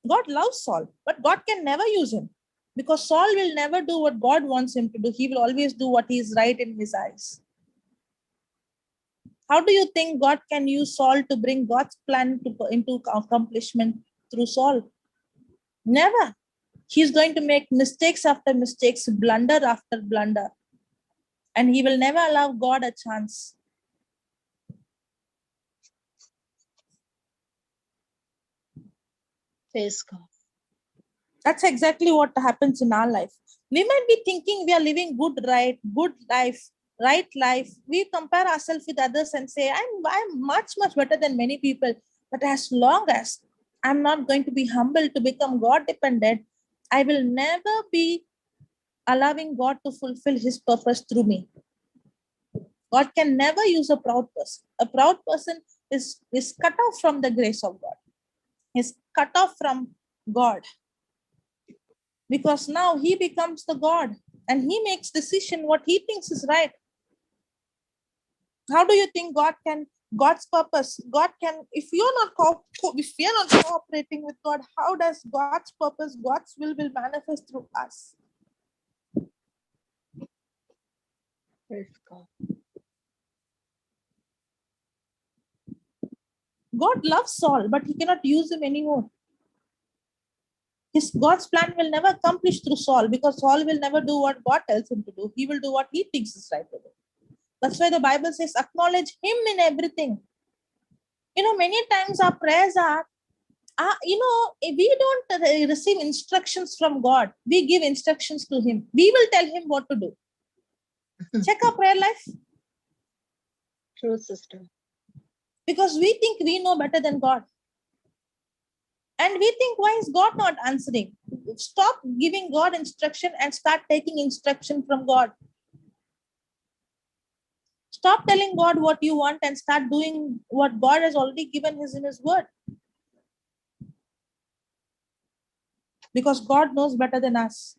God loves Saul, but God can never use him because Saul will never do what God wants him to do. He will always do what is right in his eyes. How do you think God can use Saul to bring God's plan into accomplishment through Saul? Never. He's going to make mistakes after mistakes, blunder after blunder. And he will never allow God a chance. Praise God. That's exactly what happens in our life. We might be thinking we are living good life, right life. We compare ourselves with others and say, I'm much better than many people. But as long as I'm not going to be humble to become God dependent, I will never be allowing God to fulfill his purpose through me. God can never use a proud person. A proud person is cut off from the grace of God. Is cut off from God. Because now he becomes the God and he makes decision what he thinks is right. How do you think God's purpose, God can, if you're not cooperating with God, how does God's purpose, God's will manifest through us? Praise God. God loves Saul, but he cannot use him anymore. God's plan will never accomplish through Saul because Saul will never do what God tells him to do. He will do what he thinks is right to do. That's why the Bible says, acknowledge him in everything. Many times our prayers are, we don't receive instructions from God. We give instructions to him. We will tell him what to do. Check our prayer life. True, sister. Because we think we know better than God. And we think, why is God not answering? Stop giving God instruction and start taking instruction from God. Stop telling God what you want and start doing what God has already given in his word. Because God knows better than us.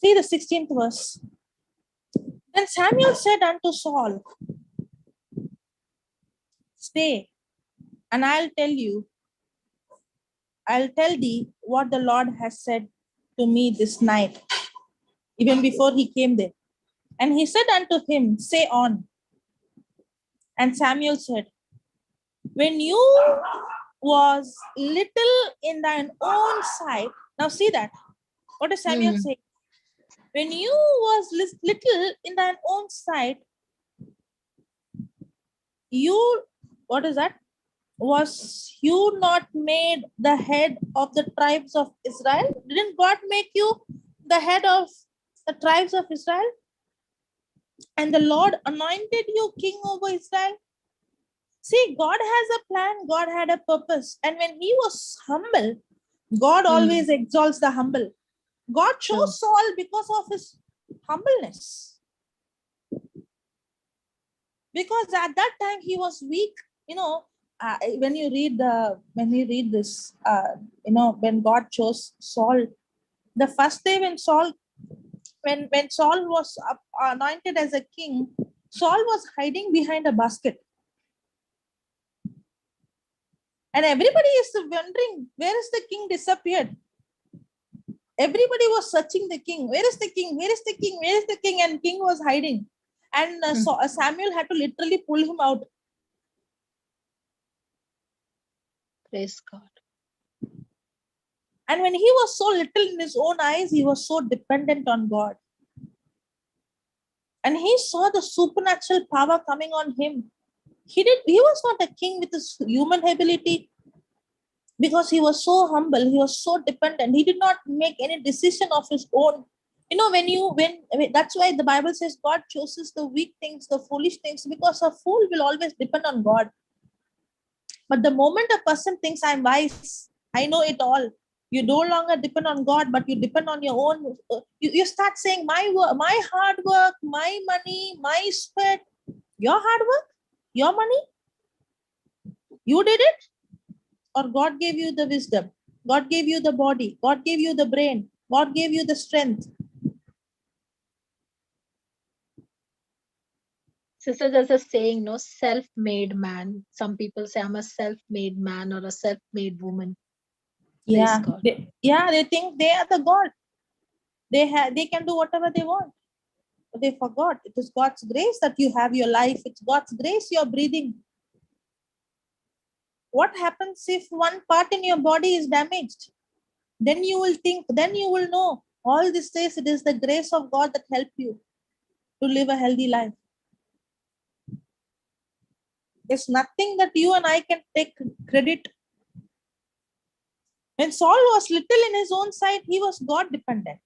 See the 16th verse. Then Samuel said unto Saul, stay, and I'll tell thee what the Lord has said to me this night, even before he came there. And he said unto him, say on. And Samuel said, when you was little in thine own sight. Now see that. What does Samuel say? When you was little in thine own sight, what is that? Was you not made the head of the tribes of Israel? Didn't God make you the head of the tribes of Israel? And the Lord anointed you king over Israel? See, God has a plan. God had a purpose. And when he was humble, God always exalts the humble. God chose Saul because of his humbleness. Because at that time he was weak. When you read this, when God chose Saul, the first day when Saul was anointed as a king, Saul was hiding behind a basket. And everybody is wondering, where is the king disappeared? Everybody was searching the king. Where is the king? Where is the king? Where is the king? And king was hiding. And Samuel had to literally pull him out. Praise God. And when he was so little in his own eyes, he was so dependent on God. And he saw the supernatural power coming on him. He was not a king with his human ability. Because he was so humble, he was so dependent. He did not make any decision of his own. That's why the Bible says God chooses the weak things, the foolish things, because a fool will always depend on God. But the moment a person thinks, I'm wise, I know it all, you no longer depend on God, but you depend on your own. You start saying, my hard work, my money, my sweat, your hard work, your money, you did it? Or God gave you the wisdom? God gave you the body. God gave you the brain. God gave you the strength. Sister, there's a saying, no, self-made man. Some people say I'm a self-made man or a self-made woman. Praise God. They think they are the God. They can do whatever they want. But they forgot it is God's grace that you have your life. It's God's grace you're breathing. What happens if one part in your body is damaged? Then you will think, then you will know. All this says it is the grace of God that helped you to live a healthy life. It's nothing that you and I can take credit. When Saul was little in his own sight, he was God dependent.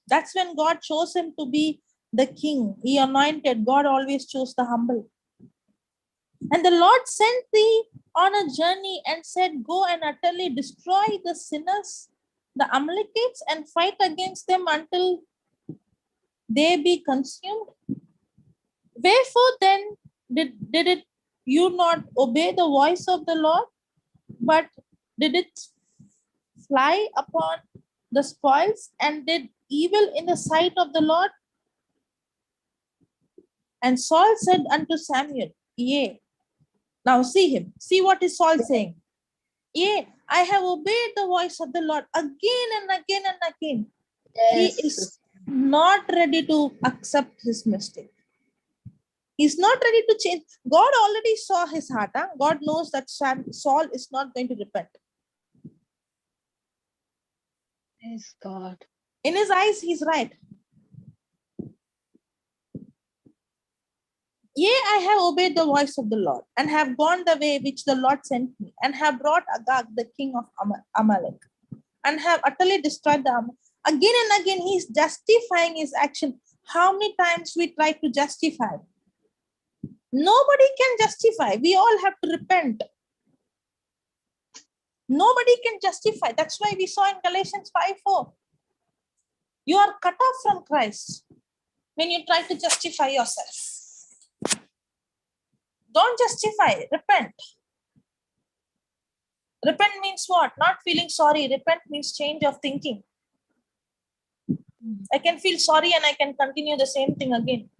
That's when God chose him to be the king. He anointed. God always chose the humble. And the Lord sent thee on a journey and said, go and utterly destroy the sinners, the Amalekites, and fight against them until they be consumed. Wherefore then did it you not obey the voice of the Lord, but did it fly upon the spoils and did evil in the sight of the Lord? And Saul said unto Samuel, yea. Now see him. See what is Saul saying. Yea, I have obeyed the voice of the Lord again and again and again. He is not ready to accept his mistake. He's not ready to change. God already saw his heart. Huh? God knows that Saul is not going to repent. Praise God. In his eyes, he's right. Yea, I have obeyed the voice of the Lord and have gone the way which the Lord sent me and have brought Agag, the king of Amalek, and have utterly destroyed the Amalek. Again and again, he's justifying his action. How many times we try to justify? Nobody can justify. We all have to repent. Nobody can justify. That's why we saw in Galatians 5:4. You are cut off from Christ when you try to justify yourself. Don't justify. Repent. Repent means what? Not feeling sorry. Repent means change of thinking. I can feel sorry and I can continue the same thing again.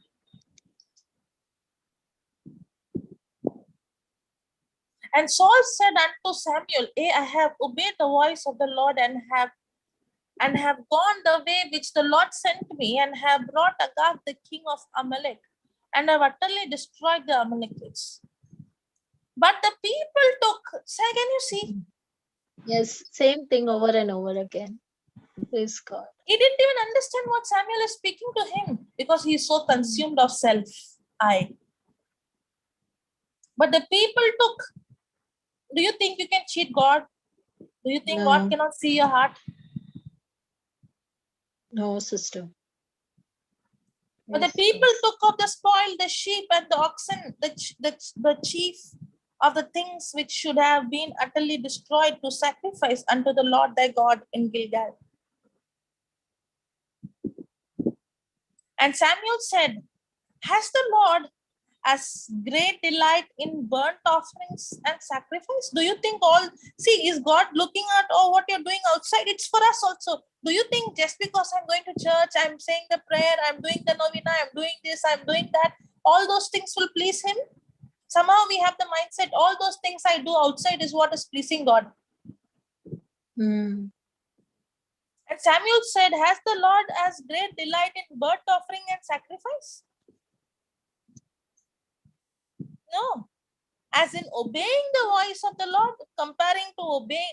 And Saul said unto Samuel, I have obeyed the voice of the Lord and have gone the way which the Lord sent me and have brought Agag, the king of Amalek, and have utterly destroyed the Amalekites. But the people took, can you see? Yes, same thing over and over again. Praise God. He didn't even understand what Samuel is speaking to him because he is so consumed of self. But the people took. Do you think you can cheat God? Do you think God cannot see your heart? No, sister. But the people took of the spoil, the sheep and the oxen, the chief of the things which should have been utterly destroyed to sacrifice unto the Lord thy God in Gilgal. And Samuel said, has the Lord as great delight in burnt offerings and sacrifice? Do you think is God looking at what you're doing outside? It's for us also. Do you think just because I'm going to church, I'm saying the prayer, I'm doing the novena, I'm doing this, I'm doing that, all those things will please him? Somehow we have the mindset, all those things I do outside is what is pleasing God. And Samuel said, has the Lord as great delight in burnt offering and sacrifice? No. As in obeying the voice of the Lord, comparing to obey,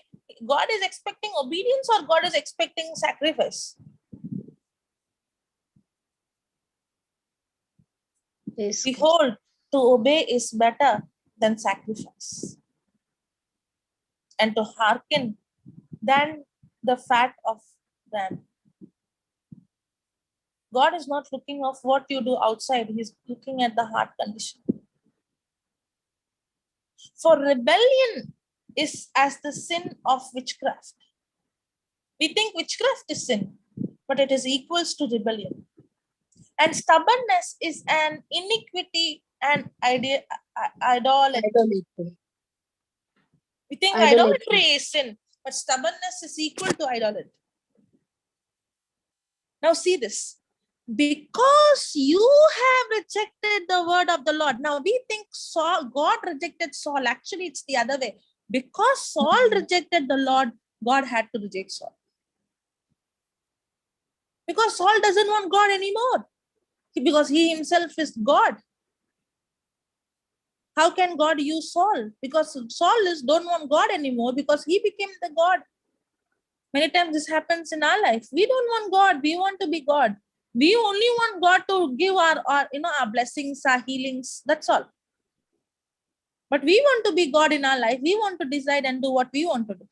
God is expecting obedience or God is expecting sacrifice? Behold, to obey is better than sacrifice, and to hearken than the fat of ram. God is not looking of what you do outside. He's looking at the heart condition. For rebellion is as the sin of witchcraft. We think witchcraft is sin, but it is equals to rebellion. And stubbornness is an iniquity and idolatry. We think Idolatry. idolatry is sin, but stubbornness is equal to idolatry. Now see this. Because you have rejected the word of the Lord. Now we think God rejected Saul. Actually, it's the other way. Because Saul rejected the Lord, God had to reject Saul. Because Saul doesn't want God anymore. Because he himself is God. How can God use Saul? Because Saul don't want God anymore because he became the God. Many times this happens in our life. We don't want God. We want to be God. We only want God to give our blessings, our healings. That's all. But we want to be God in our life. We want to decide and do what we want to do.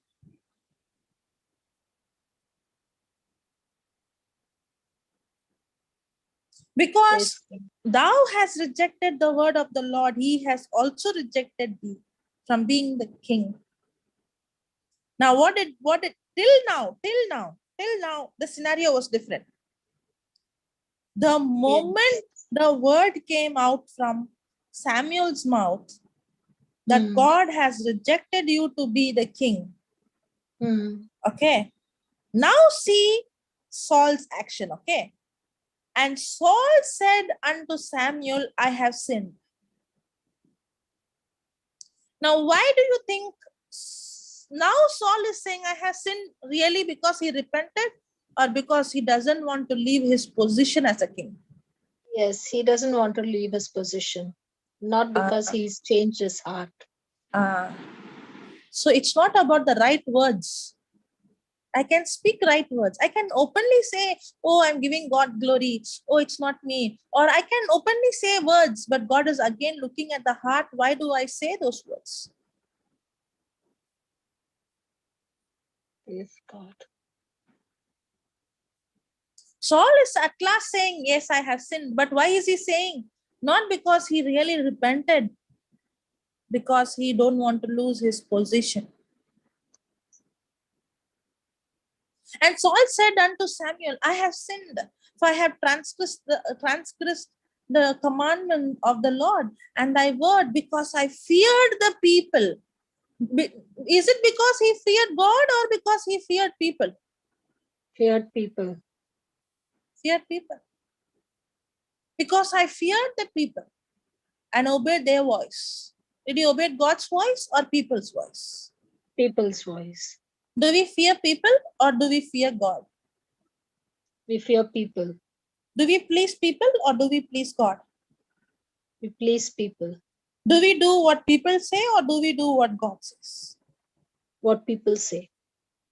Because thou hast rejected the word of the Lord, he has also rejected thee from being the king. Now, till now, the scenario was different. The moment the word came out from Samuel's mouth that God has rejected you to be the king. Okay. Now see Saul's action. Okay. And Saul said unto Samuel, I have sinned. Now, why do you think now Saul is saying, I have sinned really because he repented or because he doesn't want to leave his position as a king? Yes, he doesn't want to leave his position, not because he's changed his heart. So it's not about the right words. I can speak right words. I can openly say, oh, I'm giving God glory. Oh, it's not me. Or I can openly say words, but God is again looking at the heart. Why do I say those words? Praise God. Saul is at last saying, yes, I have sinned. But why is he saying? Not because he really repented, because he don't want to lose his position. And Saul said unto Samuel, I have sinned, for I have transgressed the commandment of the Lord and thy word, because I feared the people. Is it because he feared God or because he feared people? Feared people. Feared people. Because I feared the people and obeyed their voice. Did he obey God's voice or people's voice? People's voice. Do we fear people or do we fear God? We fear people. Do we please people or do we please God? We please people. Do we do what people say or do we do what God says? What people say.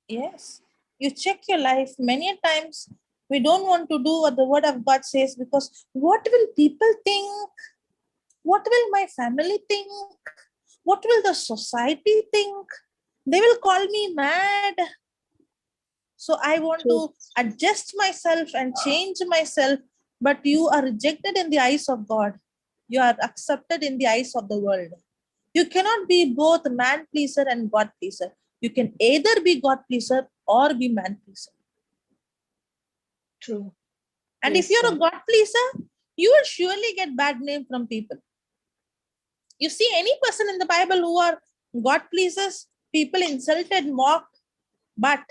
Yes. You check your life. Many times we don't want to do what the word of God says because what will people think? What will my family think? What will the society think? They will call me mad. So I want to adjust myself and change myself, but you are rejected in the eyes of God. You are accepted in the eyes of the world. You cannot be both man pleaser and God pleaser. You can either be God pleaser or be man pleaser. True. And Yes, if you're sir. a God pleaser, you will surely get bad name from people. You see any person in the Bible who are God pleasers, people insulted, mocked, but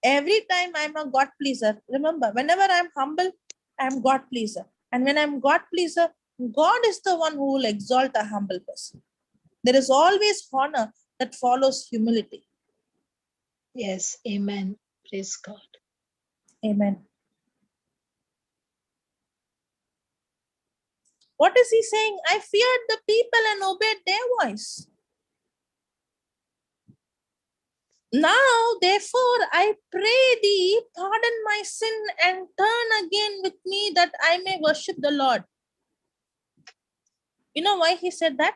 every time I'm a God pleaser, remember, whenever I'm humble, I'm God pleaser. And when I'm God pleaser, God is the one who will exalt a humble person. There is always honor that follows humility. Yes, amen. Praise God. Amen. What is he saying? I feared the people and obeyed their voice. Now, therefore, I pray thee, pardon my sin and turn again with me that I may worship the Lord. You know why he said that?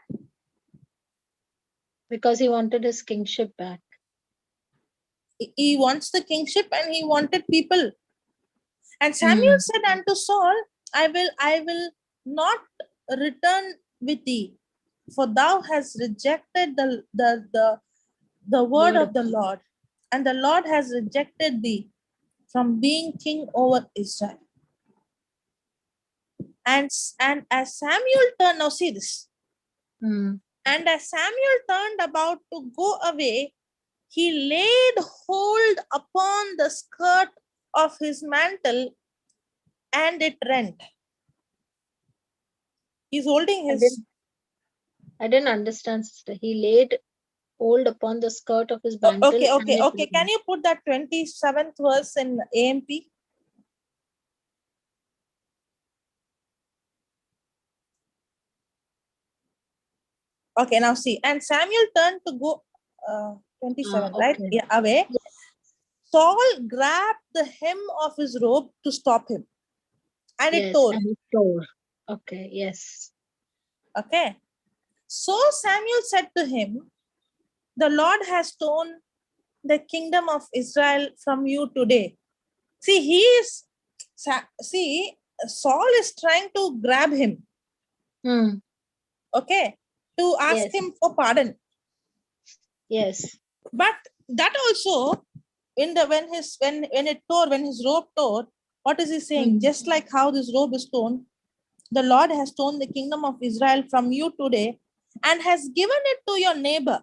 Because he wanted his kingship back. He wants the kingship and he wanted people. And Samuel said unto Saul, I will not return with thee, for thou hast rejected the word of the Lord, and the Lord has rejected thee from being king over Israel. And as Samuel turned, now see this. And as Samuel turned about to go away, he laid hold upon the skirt of his mantle and it rent. He's holding his... I didn't understand, sister. He laid hold upon the skirt of his Oh, mantle. okay. Can you put that 27th verse in AMP? Okay, now see. And Samuel turned to go, 27, right? Okay. Yeah, away. Yes. Saul grabbed the hem of his robe to stop him. And it Yes, tore. and it tore. Okay, yes. Okay. So Samuel said to him, the Lord has torn the kingdom of Israel from you today. See, Saul is trying to grab him. Okay. To ask Yes. him for pardon. Yes. But that also, when his robe tore, what is he saying? Just like how this robe is torn, the Lord has torn the kingdom of Israel from you today and has given it to your neighbor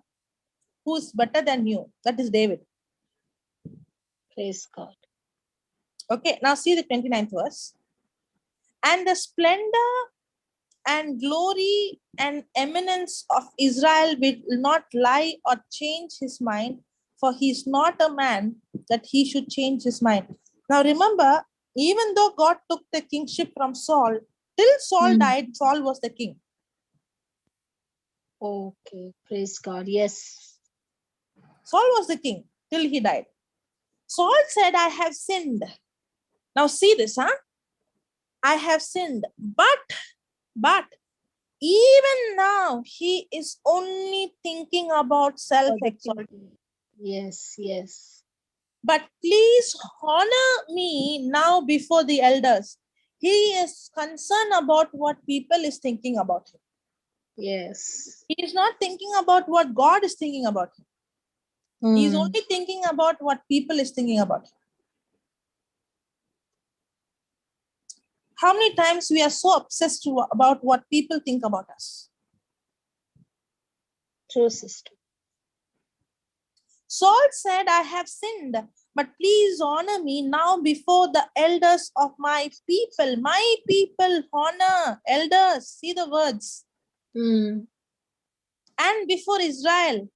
who is better than you. That is David. Praise God. Okay, now see the 29th verse. And the splendor and glory and eminence of Israel will not lie or change his mind, for he is not a man that he should change his mind. Now remember, even though God took the kingship from Saul, till Saul died, Saul was the king. Okay, praise God. Yes. Saul was the king till he died. Saul said, I have sinned. Now see this, I have sinned. But even now, he is only thinking about self-exaltation. Yes, yes. But please honor me now before the elders. He is concerned about what people is thinking about him. Yes. He is not thinking about what God is thinking about him. He is only thinking about what people is thinking about him. How many times we are so obsessed about what people think about us? True, sister. Saul said, I have sinned, but please honor me now before the elders of my people. My people honor elders. See the words. And before Israel.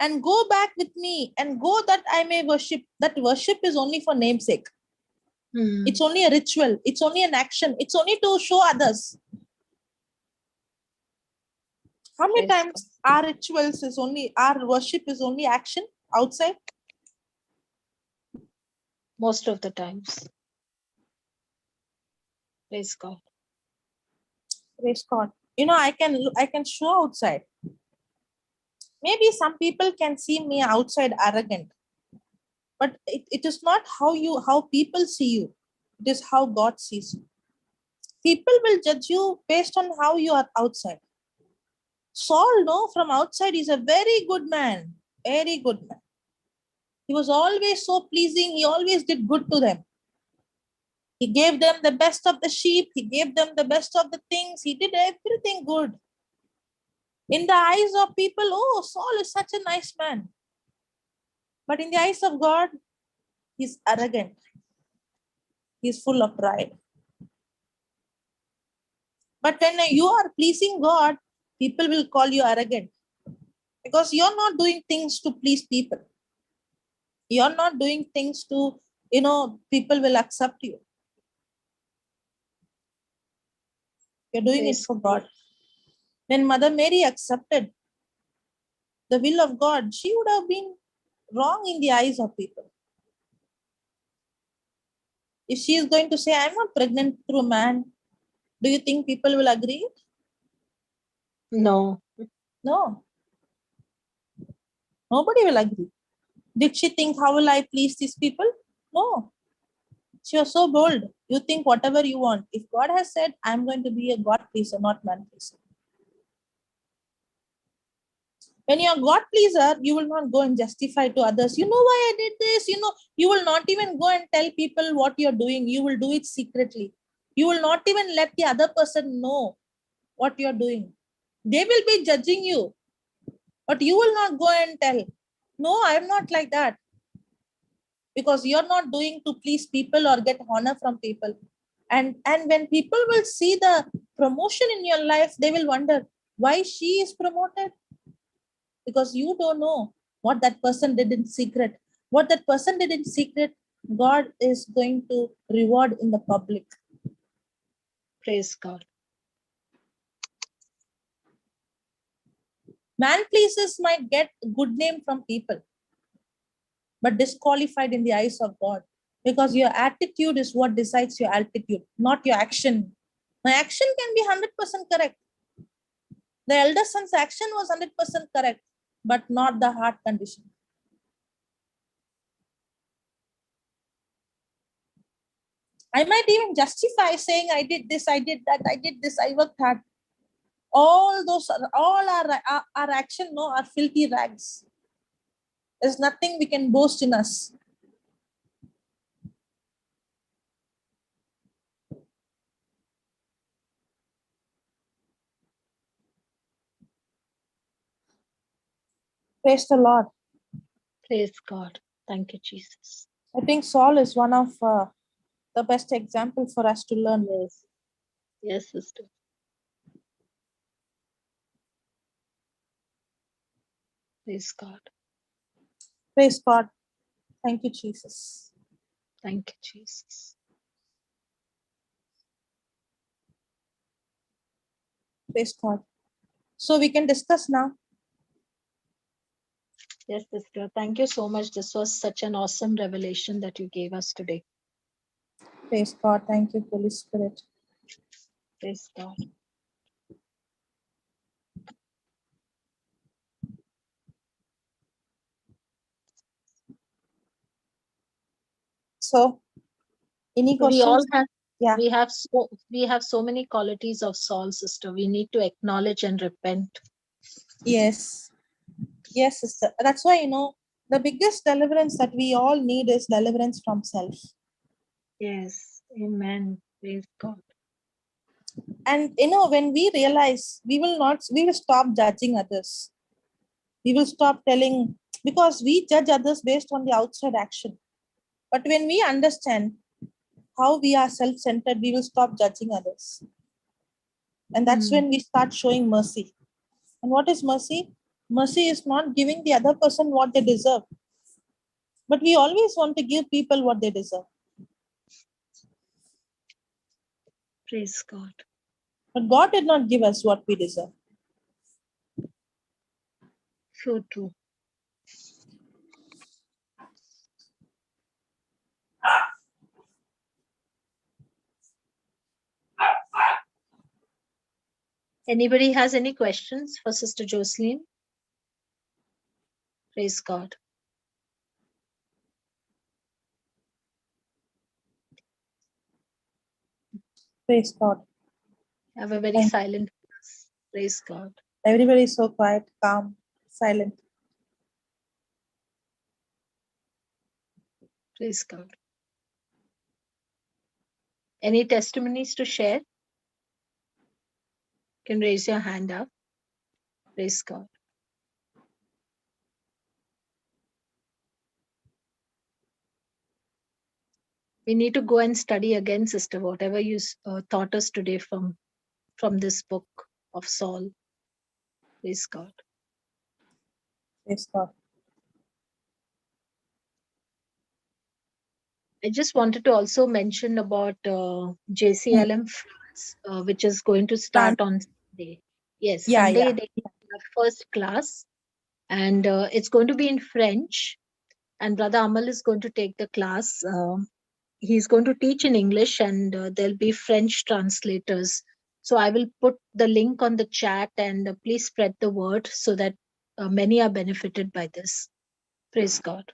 And go back with me and go that I may worship. That worship is only for namesake. It's only a ritual. It's only an action. It's only to show others. How many times our rituals is only, our worship is only action outside? Most of the times. Praise God. Praise God. You know, I can show outside. Maybe some people can see me outside arrogant, but it is not how people see you. It is how God sees you. People will judge you based on how you are outside. Saul, no, from outside, is a very good man. Very good man. He was always so pleasing. He always did good to them. He gave them the best of the sheep. He gave them the best of the things. He did everything good. In the eyes of people, oh, Saul is such a nice man. But in the eyes of God, he's arrogant. He's full of pride. But when you are pleasing God, people will call you arrogant. Because you're not doing things to please people. You're not doing things to, people will accept you. You're doing it for God. When Mother Mary accepted the will of God, she would have been wrong in the eyes of people. If she is going to say, I'm not pregnant through a man, do you think people will agree? No. No. Nobody will agree. Did she think, how will I please these people? No. She was so bold. You think whatever you want. If God has said, I'm going to be a God pleaser, not man pleaser. When you're a God pleaser, you will not go and justify to others. You know why I did this? You will not even go and tell people what you're doing. You will do it secretly. You will not even let the other person know what you're doing. They will be judging you, but you will not go and tell, no, I am not like that, because you're not doing to please people or get honor from people. And when people will see the promotion in your life, they will wonder why she is promoted, because you don't know what that person did in secret. What that person did in secret, God is going to reward in the public. Praise God. Man pleasers might get good name from people, but disqualified in the eyes of God, because your attitude is what decides your altitude, not your action. My action can be 100% correct. The elder son's action was 100% correct, but not the heart condition. I might even justify saying I did this, I did that, I did this, I worked hard. All those, all our action, no, are filthy rags. There's nothing we can boast in us. Praise the Lord. Praise God. Thank you, Jesus. I think Saul is one of the best example for us to learn. Yes. Yes, sister. Praise God. Praise God. Thank you, Jesus. Thank you, Jesus. Praise God. So we can discuss now. Yes, sister. Thank you so much. This was such an awesome revelation that you gave us today. Praise God. Thank you, Holy Spirit. Praise God. So, any So we all questions? have Yeah. we have so many qualities of Saul, sister. We need to acknowledge and repent. Yes. Yes, sister. That's why, the biggest deliverance that we all need is deliverance from self. Yes. Amen. Praise God. And, when we realize we will stop judging others. We will stop telling, because we judge others based on the outside action. But when we understand how we are self-centered, we will stop judging others. And that's when we start showing mercy. And what is mercy? Mercy is not giving the other person what they deserve, but we always want to give people what they deserve. Praise God. But God did not give us what we deserve. So true. Anybody has any questions for Sister Jocelyn? Praise God. Praise God. Have a very silent class. Praise God. Everybody is so quiet, calm, silent. Praise God. Any testimonies to share? You can raise your hand up. Praise God. We need to go and study again, sister, whatever you taught us today from this book of Saul. Praise God. Praise God. I just wanted to also mention about JCILM, which is going to start on Sunday. Yes, Yeah, Sunday yeah. they have the first class, and it's going to be in French. And Brother Amal is going to take the class. He's going to teach in English, and there'll be French translators. So I will put the link on the chat, and please spread the word so that many are benefited by this. Praise God.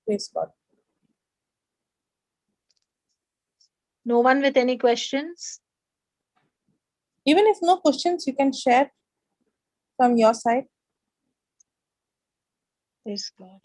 Praise God. No one with any questions? Even if no questions, you can share from your side. Praise God.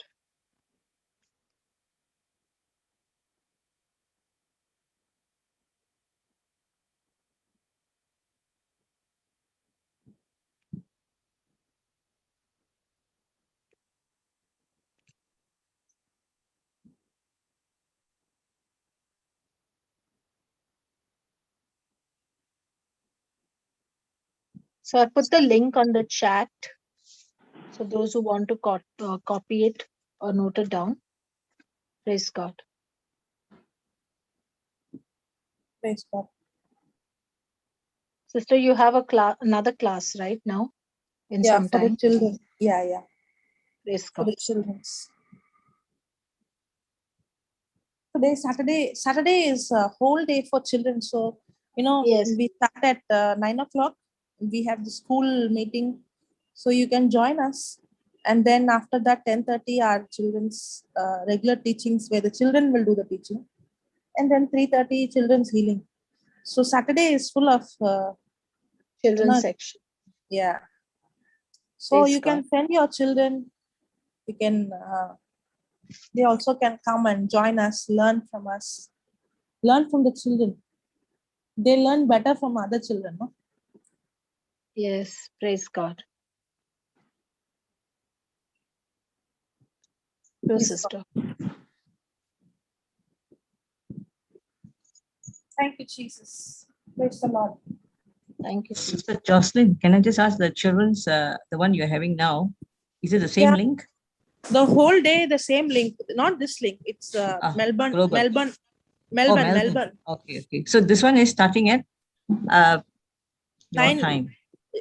So I put the link on the chat. So those who want to copy it or note it down. Praise God. Praise God. Sister, you have another class right now in Yeah, some for the time. children. Yeah. Praise For God. the children. Today, Saturday is a whole day for children. So, Yes. we start at 9 o'clock. We have the school meeting. So you can join us. And then after that, 10:30, our children's regular teachings where the children will do the teaching. And then 3:30, children's healing. So Saturday is full of, Children's section. yeah. So Praise you can God. send your children. You can, they also can come and join us, learn from us, learn from the children. They learn better from other children, no? Yes. Praise God. True, Praise sister. Thank you, Jesus. Praise the Lord. Thank you. Sister Jocelyn, can I just ask the children's, the one you're having now, is it the same Yeah. link? The whole day, the same link, not this link. It's Melbourne, global. Melbourne. Okay. So this one is starting at your 9 time.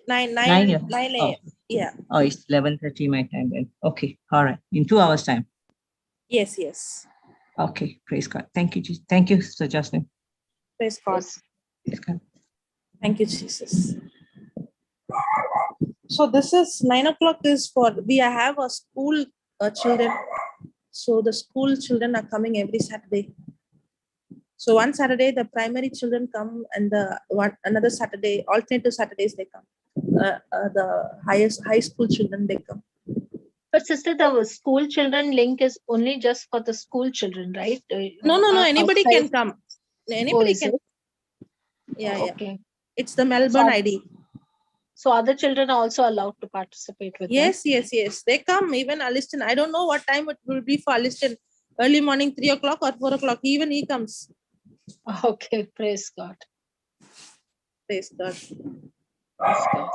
9 9 a.m. Oh. Yeah. Oh, it's 11:30 my time then. Okay, all right. In 2 hours time. Yes. Okay, praise God. Thank you, Jesus. Thank you, Sister Jocelyn. Praise God. Yes. Praise God. Thank you, Jesus. So this is 9 o'clock is for, we have a school children. So the school children are coming every Saturday. So one Saturday, the primary children come, and another Saturday, alternative Saturdays they come. The high school children they come. But sister, the school children link is only just for the school children, right? No. Anybody Outside- can come. Anybody is can. it? Yeah. Okay. It's the Melbourne So- ID. So other children are also allowed to participate with them? Yes. They come. Even Aliston. I don't know what time it will be for Aliston. Early morning, 3 o'clock or 4 o'clock. Even he comes. Okay, praise God. Praise God. Praise God.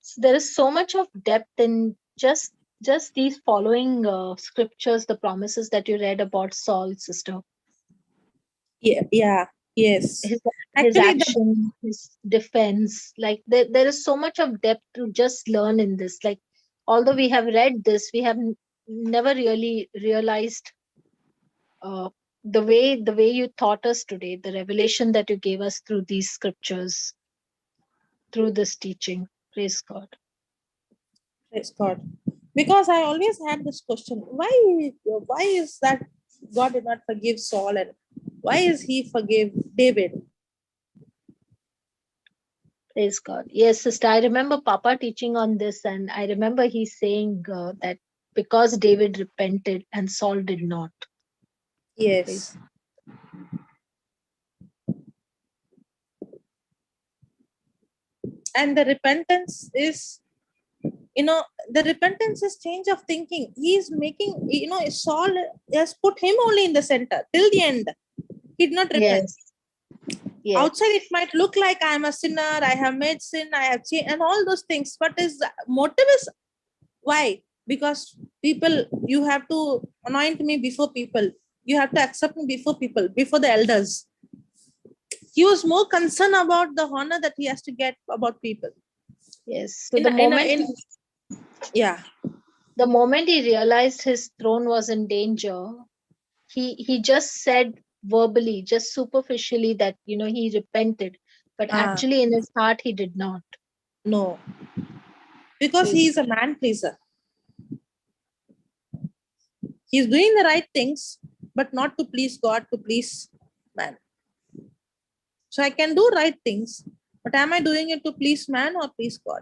So there is so much of depth in just these following scriptures, the promises that you read about Saul, sister. Yeah. Yes. His Actually, action, his defense, like there is so much of depth to just learn in this. Like, although we have read this, we have never really realized the way you taught us today, the revelation that you gave us through these scriptures, through this teaching. Praise God. Praise God. Because I always had this question: why is that God did not forgive Saul, and why is He forgave David? Praise God. Yes, sister, I remember Papa teaching on this, and I remember he saying that because David repented and Saul did not. Yes. And the repentance is, the repentance is change of thinking. He is making, Saul has put him only in the center till the end. He did not repent. Yes. Outside it might look like I am a sinner, I have made sin, I have changed, and all those things, but his motive is why? Because people, you have to anoint me before people, you have to accept me before people, before the elders. He was more concerned about the honor that he has to get about people. Yes. So the moment he realized his throne was in danger, he just said verbally, just superficially, that he repented, but actually in his heart he did not. No, because he is a man pleaser. He's doing the right things, but not to please God, to please man. So I can do right things, but am I doing it to please man or please God?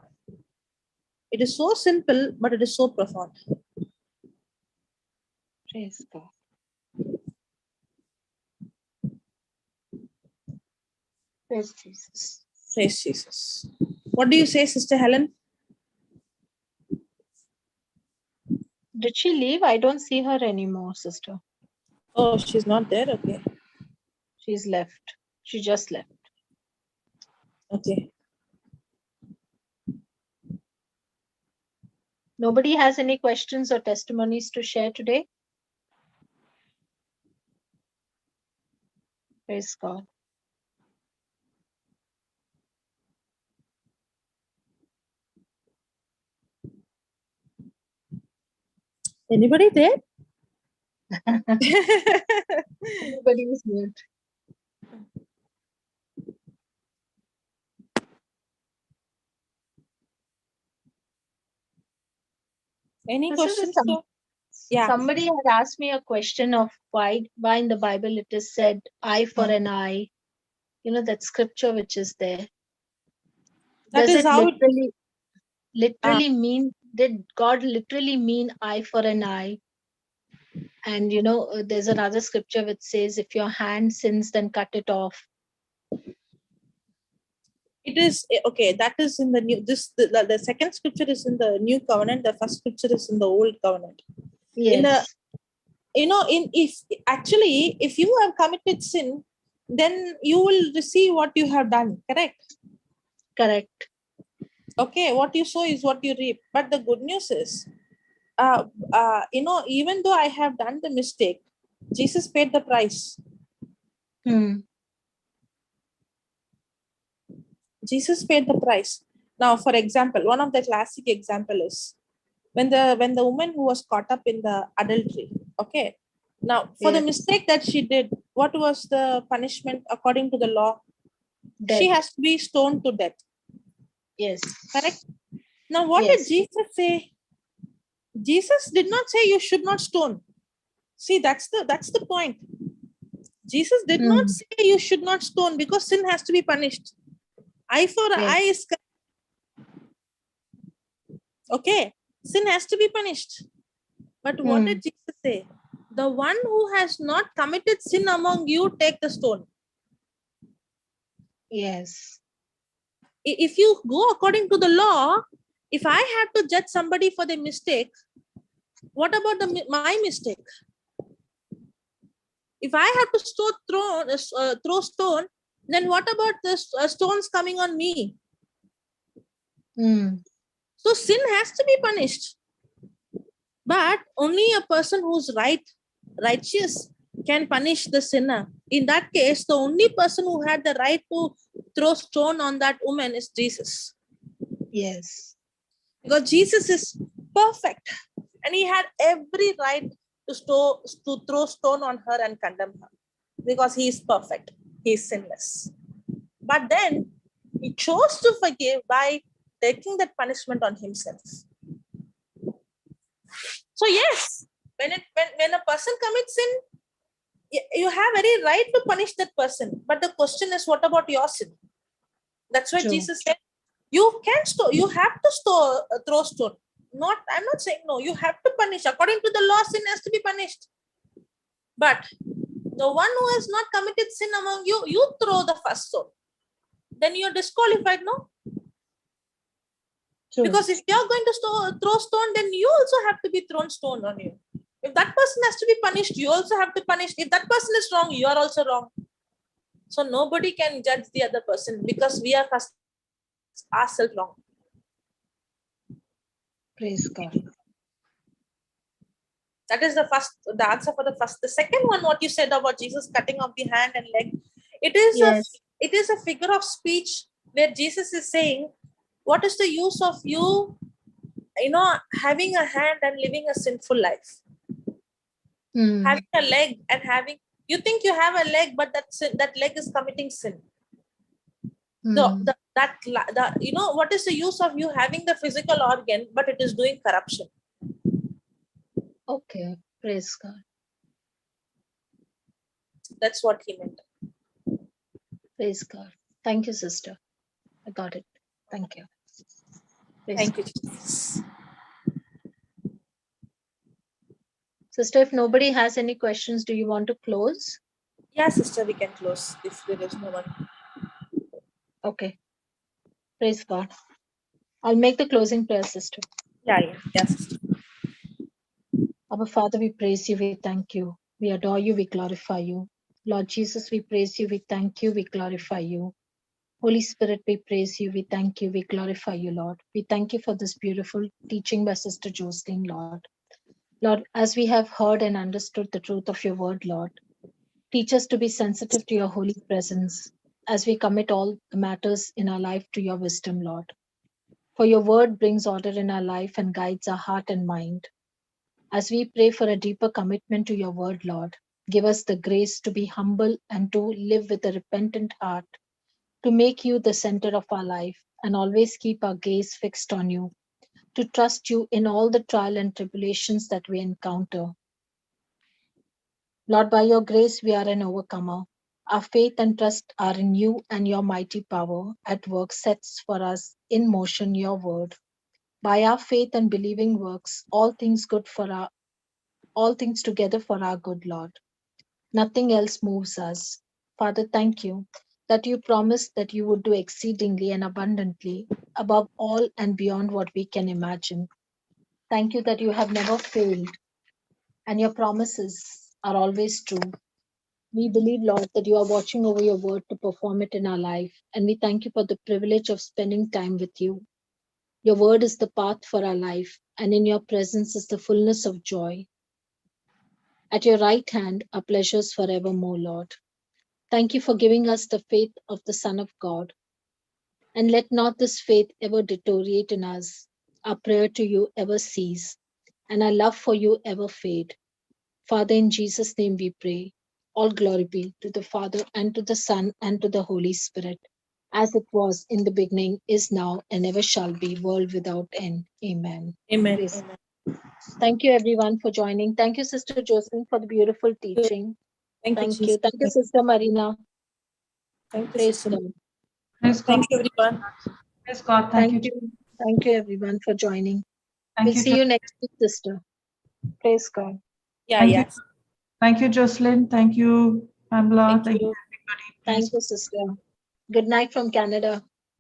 It is so simple, but it is so profound. Praise God. Praise Jesus. Praise Jesus. What do you say, Sister Helen? Did she leave? I don't see her anymore, sister. Oh, she's not there. Okay. She's left. She just left. Okay. Nobody has any questions or testimonies to share today? Praise God. Anybody there? Nobody is mute. Any This is questions? some- Yeah. Somebody had asked me a question of why in the Bible it is said eye for an eye. You know, that scripture which is there. That Does is it how it- literally mean, did God literally mean eye for an eye? And you know, there's another scripture which says, if your hand sins, then cut it off. It is okay. That is in the new. The second scripture is in the new covenant. The first scripture is in the old covenant. Yes. If you have committed sin, then you will receive what you have done. Correct. Correct. Okay. What you sow is what you reap. But the good news is, even though I have done the mistake, Jesus paid the price. Jesus paid the price. Now, for example, one of the classic example is when the woman who was caught up in the adultery. Okay. Now, for the Yes. mistake that she did, what was the punishment according to the law? She Death. has to be stoned to death. Yes. Correct. Now, what Yes. did Jesus say? Jesus did not say you should not stone. See, that's the point. Jesus did not say you should not stone because sin has to be punished. Eye for Yes. eye is okay. Sin has to be punished. But what did Jesus say? The one who has not committed sin among you, take the stone. Yes. If you go according to the law, if I have to judge somebody for their mistake, what about my mistake? If I have to throw stone, then what about the stones coming on me? So sin has to be punished. But only a person who's righteous can punish the sinner. In that case, the only person who had the right to throw stone on that woman is Jesus. Yes. Because Jesus is perfect and he had every right to throw stone on her and condemn her because he is perfect. He is sinless. But then he chose to forgive by taking that punishment on himself. So yes, when a person commits sin, you have very right to punish that person. But the question is, what about your sin? That's why True. Jesus said, you have to throw stone. I'm not saying no, you have to punish. According to the law, sin has to be punished. But the one who has not committed sin among you, you throw the first stone. Then you're disqualified, no? True. Because if you're going to throw stone, then you also have to be thrown stone on you. If that person has to be punished, you also have to punish. If that person is wrong, you are also wrong. So nobody can judge the other person because we are ourselves wrong. Praise God. That is the answer for the first. The second one, what you said about Jesus cutting off the hand and leg, it is a figure of speech where Jesus is saying, what is the use of you having a hand and living a sinful life? Having a leg and you think you have a leg, but that leg is committing sin. What is the use of you having the physical organ, but it is doing corruption? Okay. Praise God. That's what he meant. Praise God. Thank you, sister. I got it. Thank you. Praise Thank you, God. Jesus. Sister, if nobody has any questions, do you want to close? Yeah, sister, we can close if there is no one. Okay. Praise God. I'll make the closing prayer, sister. Yeah, sister. Our Father, we praise you, we thank you, we adore you, we glorify you. Lord Jesus, we praise you, we thank you, we glorify you. Holy Spirit, we praise you, we thank you, we glorify you, Lord. We thank you for this beautiful teaching by Sister Jocelyn, Lord. Lord, as we have heard and understood the truth of your word, Lord, teach us to be sensitive to your holy presence as we commit all the matters in our life to your wisdom, Lord. For your word brings order in our life and guides our heart and mind. As we pray for a deeper commitment to your word, Lord, give us the grace to be humble and to live with a repentant heart, to make you the center of our life and always keep our gaze fixed on you, to trust you in all the trial and tribulations that we encounter. Lord, by your grace, we are an overcomer. Our faith and trust are in you, and your mighty power at work sets for us in motion your word. By our faith and believing works, all things together for our good, Lord. Nothing else moves us. Father, thank you that you promised that you would do exceedingly and abundantly above all and beyond what we can imagine. Thank you that you have never failed and your promises are always true. We believe, Lord, that you are watching over your word to perform it in our life, and we thank you for the privilege of spending time with you. Your word is the path for our life, and in your presence is the fullness of joy. At your right hand are pleasures forevermore, Lord. Thank you for giving us the faith of the Son of God. And let not this faith ever deteriorate in us, our prayer to you ever cease, and our love for you ever fade. Father, in Jesus' name we pray. All glory be to the Father, and to the Son, and to the Holy Spirit, as it was in the beginning, is now, and ever shall be, world without end. Amen. Amen. Praise. Thank you, everyone, for joining. Thank you, Sister Jocelyn, for the beautiful teaching. Thank you, Thank you. Jesus. Thank you, Sister Marina. Thank you, Praise Sister. God. Praise God. Thank you, everyone. Praise God. Thank Thank you. you. Thank you, everyone, for joining. Thank We'll you. see you next week, sister. Praise God. Yeah, Thank yeah. you. Thank you, Jocelyn. Thank you, Pamela. Thank Thank you, you. everybody. Thank you, sister. Good night from Canada.